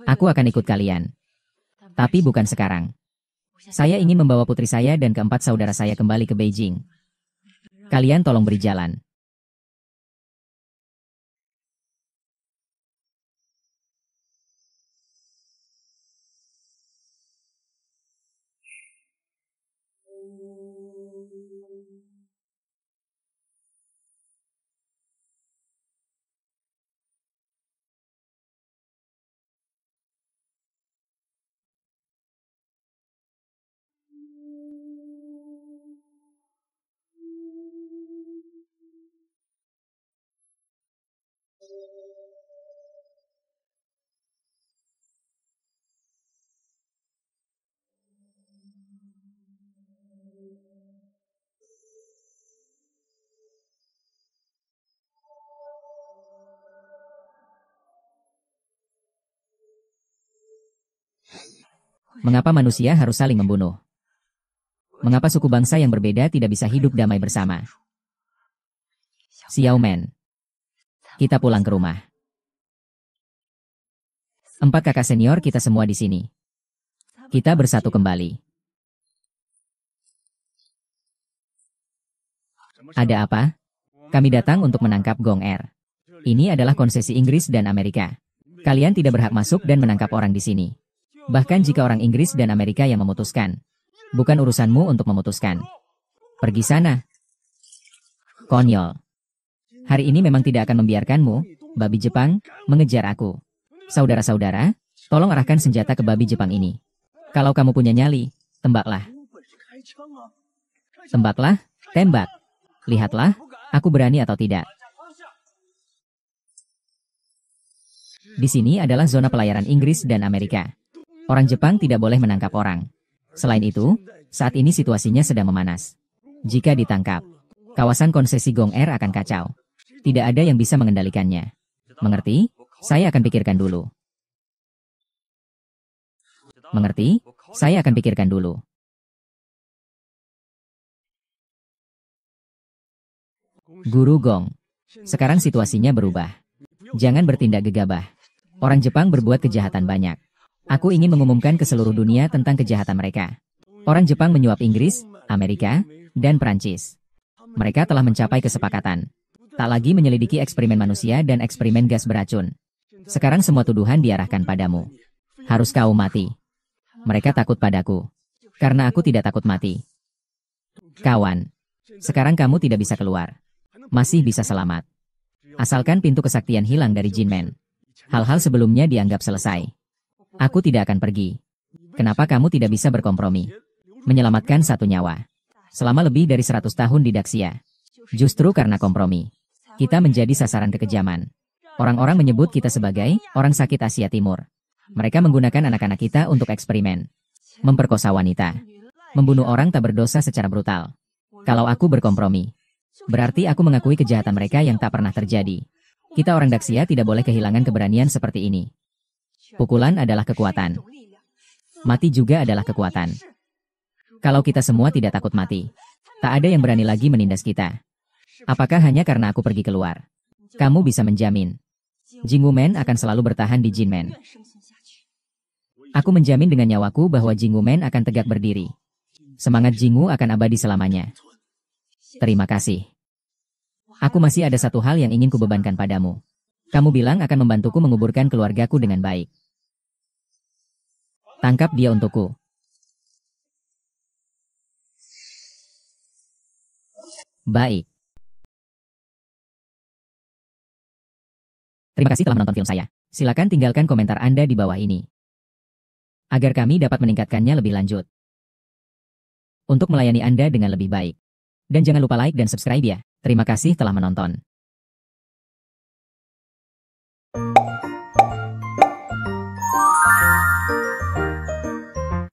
Aku akan ikut kalian. Tapi bukan sekarang. Saya ingin membawa putri saya dan keempat saudara saya kembali ke Beijing. Kalian tolong beri jalan. Mengapa manusia harus saling membunuh? Mengapa suku bangsa yang berbeda tidak bisa hidup damai bersama? Xiao Men. Kita pulang ke rumah. 4 kakak senior kita semua di sini. Kita bersatu kembali. Ada apa? Kami datang untuk menangkap Gong Air. Ini adalah konsesi Inggris dan Amerika. Kalian tidak berhak masuk dan menangkap orang di sini. Bahkan jika orang Inggris dan Amerika yang memutuskan. Bukan urusanmu untuk memutuskan. Pergi sana. Konyol. Hari ini memang tidak akan membiarkanmu, babi Jepang, mengejar aku. Saudara-saudara, tolong arahkan senjata ke babi Jepang ini. Kalau kamu punya nyali, tembaklah. Tembaklah, tembak. Lihatlah, aku berani atau tidak. Di sini adalah zona pelayaran Inggris dan Amerika. Orang Jepang tidak boleh menangkap orang. Selain itu, saat ini situasinya sedang memanas. Jika ditangkap, kawasan konsesi Gong Air akan kacau. Tidak ada yang bisa mengendalikannya. Mengerti? Saya akan pikirkan dulu. Mengerti? Saya akan pikirkan dulu. Guru Gong. Sekarang situasinya berubah. Jangan bertindak gegabah. Orang Jepang berbuat kejahatan banyak. Aku ingin mengumumkan ke seluruh dunia tentang kejahatan mereka. Orang Jepang menyuap Inggris, Amerika, dan Prancis. Mereka telah mencapai kesepakatan. Tak lagi menyelidiki eksperimen manusia dan eksperimen gas beracun. Sekarang semua tuduhan diarahkan padamu. Harus kau mati. Mereka takut padaku. Karena aku tidak takut mati. Kawan, sekarang kamu tidak bisa keluar. Masih bisa selamat. Asalkan pintu kesaktian hilang dari Jinmen. Hal-hal sebelumnya dianggap selesai. Aku tidak akan pergi. Kenapa kamu tidak bisa berkompromi? Menyelamatkan satu nyawa. Selama lebih dari 100 tahun di Daxia. Justru karena kompromi. Kita menjadi sasaran kekejaman. Orang-orang menyebut kita sebagai orang sakit Asia Timur. Mereka menggunakan anak-anak kita untuk eksperimen. Memperkosa wanita. Membunuh orang tak berdosa secara brutal. Kalau aku berkompromi, berarti aku mengakui kejahatan mereka yang tak pernah terjadi. Kita orang Daxia tidak boleh kehilangan keberanian seperti ini. Pukulan adalah kekuatan. Mati juga adalah kekuatan. Kalau kita semua tidak takut mati, tak ada yang berani lagi menindas kita. Apakah hanya karena aku pergi keluar? Kamu bisa menjamin Jingwu Men akan selalu bertahan di Jinmen. Aku menjamin dengan nyawaku bahwa Jingwu Men akan tegak berdiri. Semangat Jingwu akan abadi selamanya. Terima kasih. Aku masih ada satu hal yang ingin kubebankan padamu. Kamu bilang akan membantuku menguburkan keluargaku dengan baik. Tangkap dia untukku. Baik. Terima kasih telah menonton film saya. Silakan tinggalkan komentar Anda di bawah ini. Agar kami dapat meningkatkannya lebih lanjut. Untuk melayani Anda dengan lebih baik. Dan jangan lupa like dan subscribe ya. Terima kasih telah menonton.